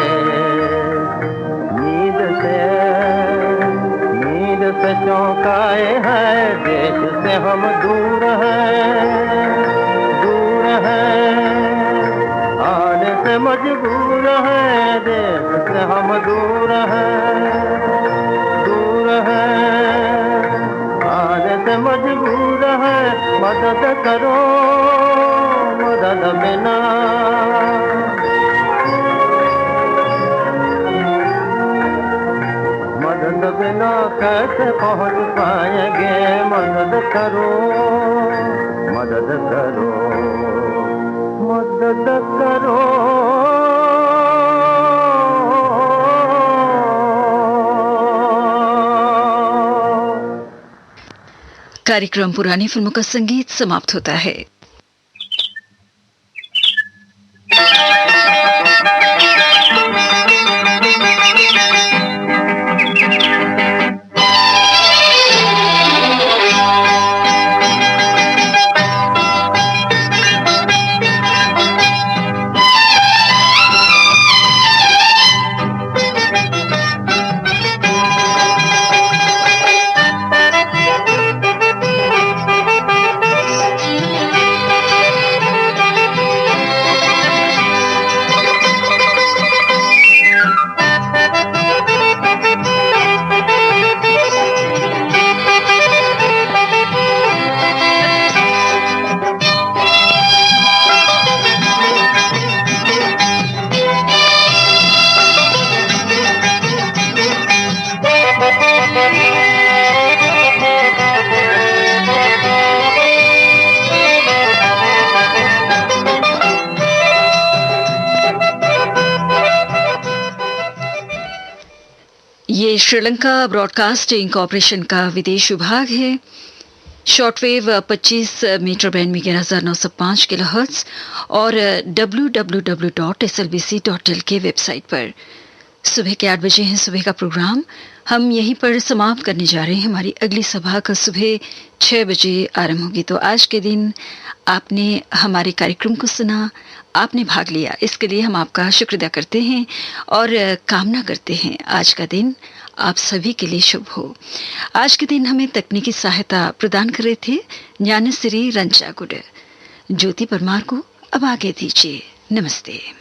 नींद से चौंकाए हैं, देश से हम दूर हैं, दूर हैं, आने से मजबूर हैं। देश से हम दूर हैं, दूर हैं, आने से मजबूर हैं। मदद करो मदद बिना, मदद बिना कैसे पहुंच पाएंगे। मदद करो मदद करो मदद करो। कार्यक्रम पुरानी फिल्मों का संगीत समाप्त होता है। ये श्रीलंका ब्रॉडकास्टिंग कॉरपोरेशन का विदेश विभाग है। शॉर्टवेव 25 मीटर बैंड में 11,905 किलोहर्ट्ज और www.slbc.il के वेबसाइट पर सुबह के 8 बजे हैं सुबह का प्रोग्राम। हम यहीं पर समाप्त करने जा रहे हैं। हमारी अगली सभा कल सुबह 6 बजे आरंभ होगी। तो आज के दिन आपने हमारे कार्यक्रम को सुना, आपने भाग लिया, इसके लिए हम आपका शुक्र अदा करते हैं और कामना करते हैं आज का दिन आप सभी के लिए शुभ हो। आज के दिन हमें तकनीकी सहायता प्रदान कर रहे थे ज्ञानश्री रंचागुड़। ज्योति परमार को अब आगे दीजिए। नमस्ते।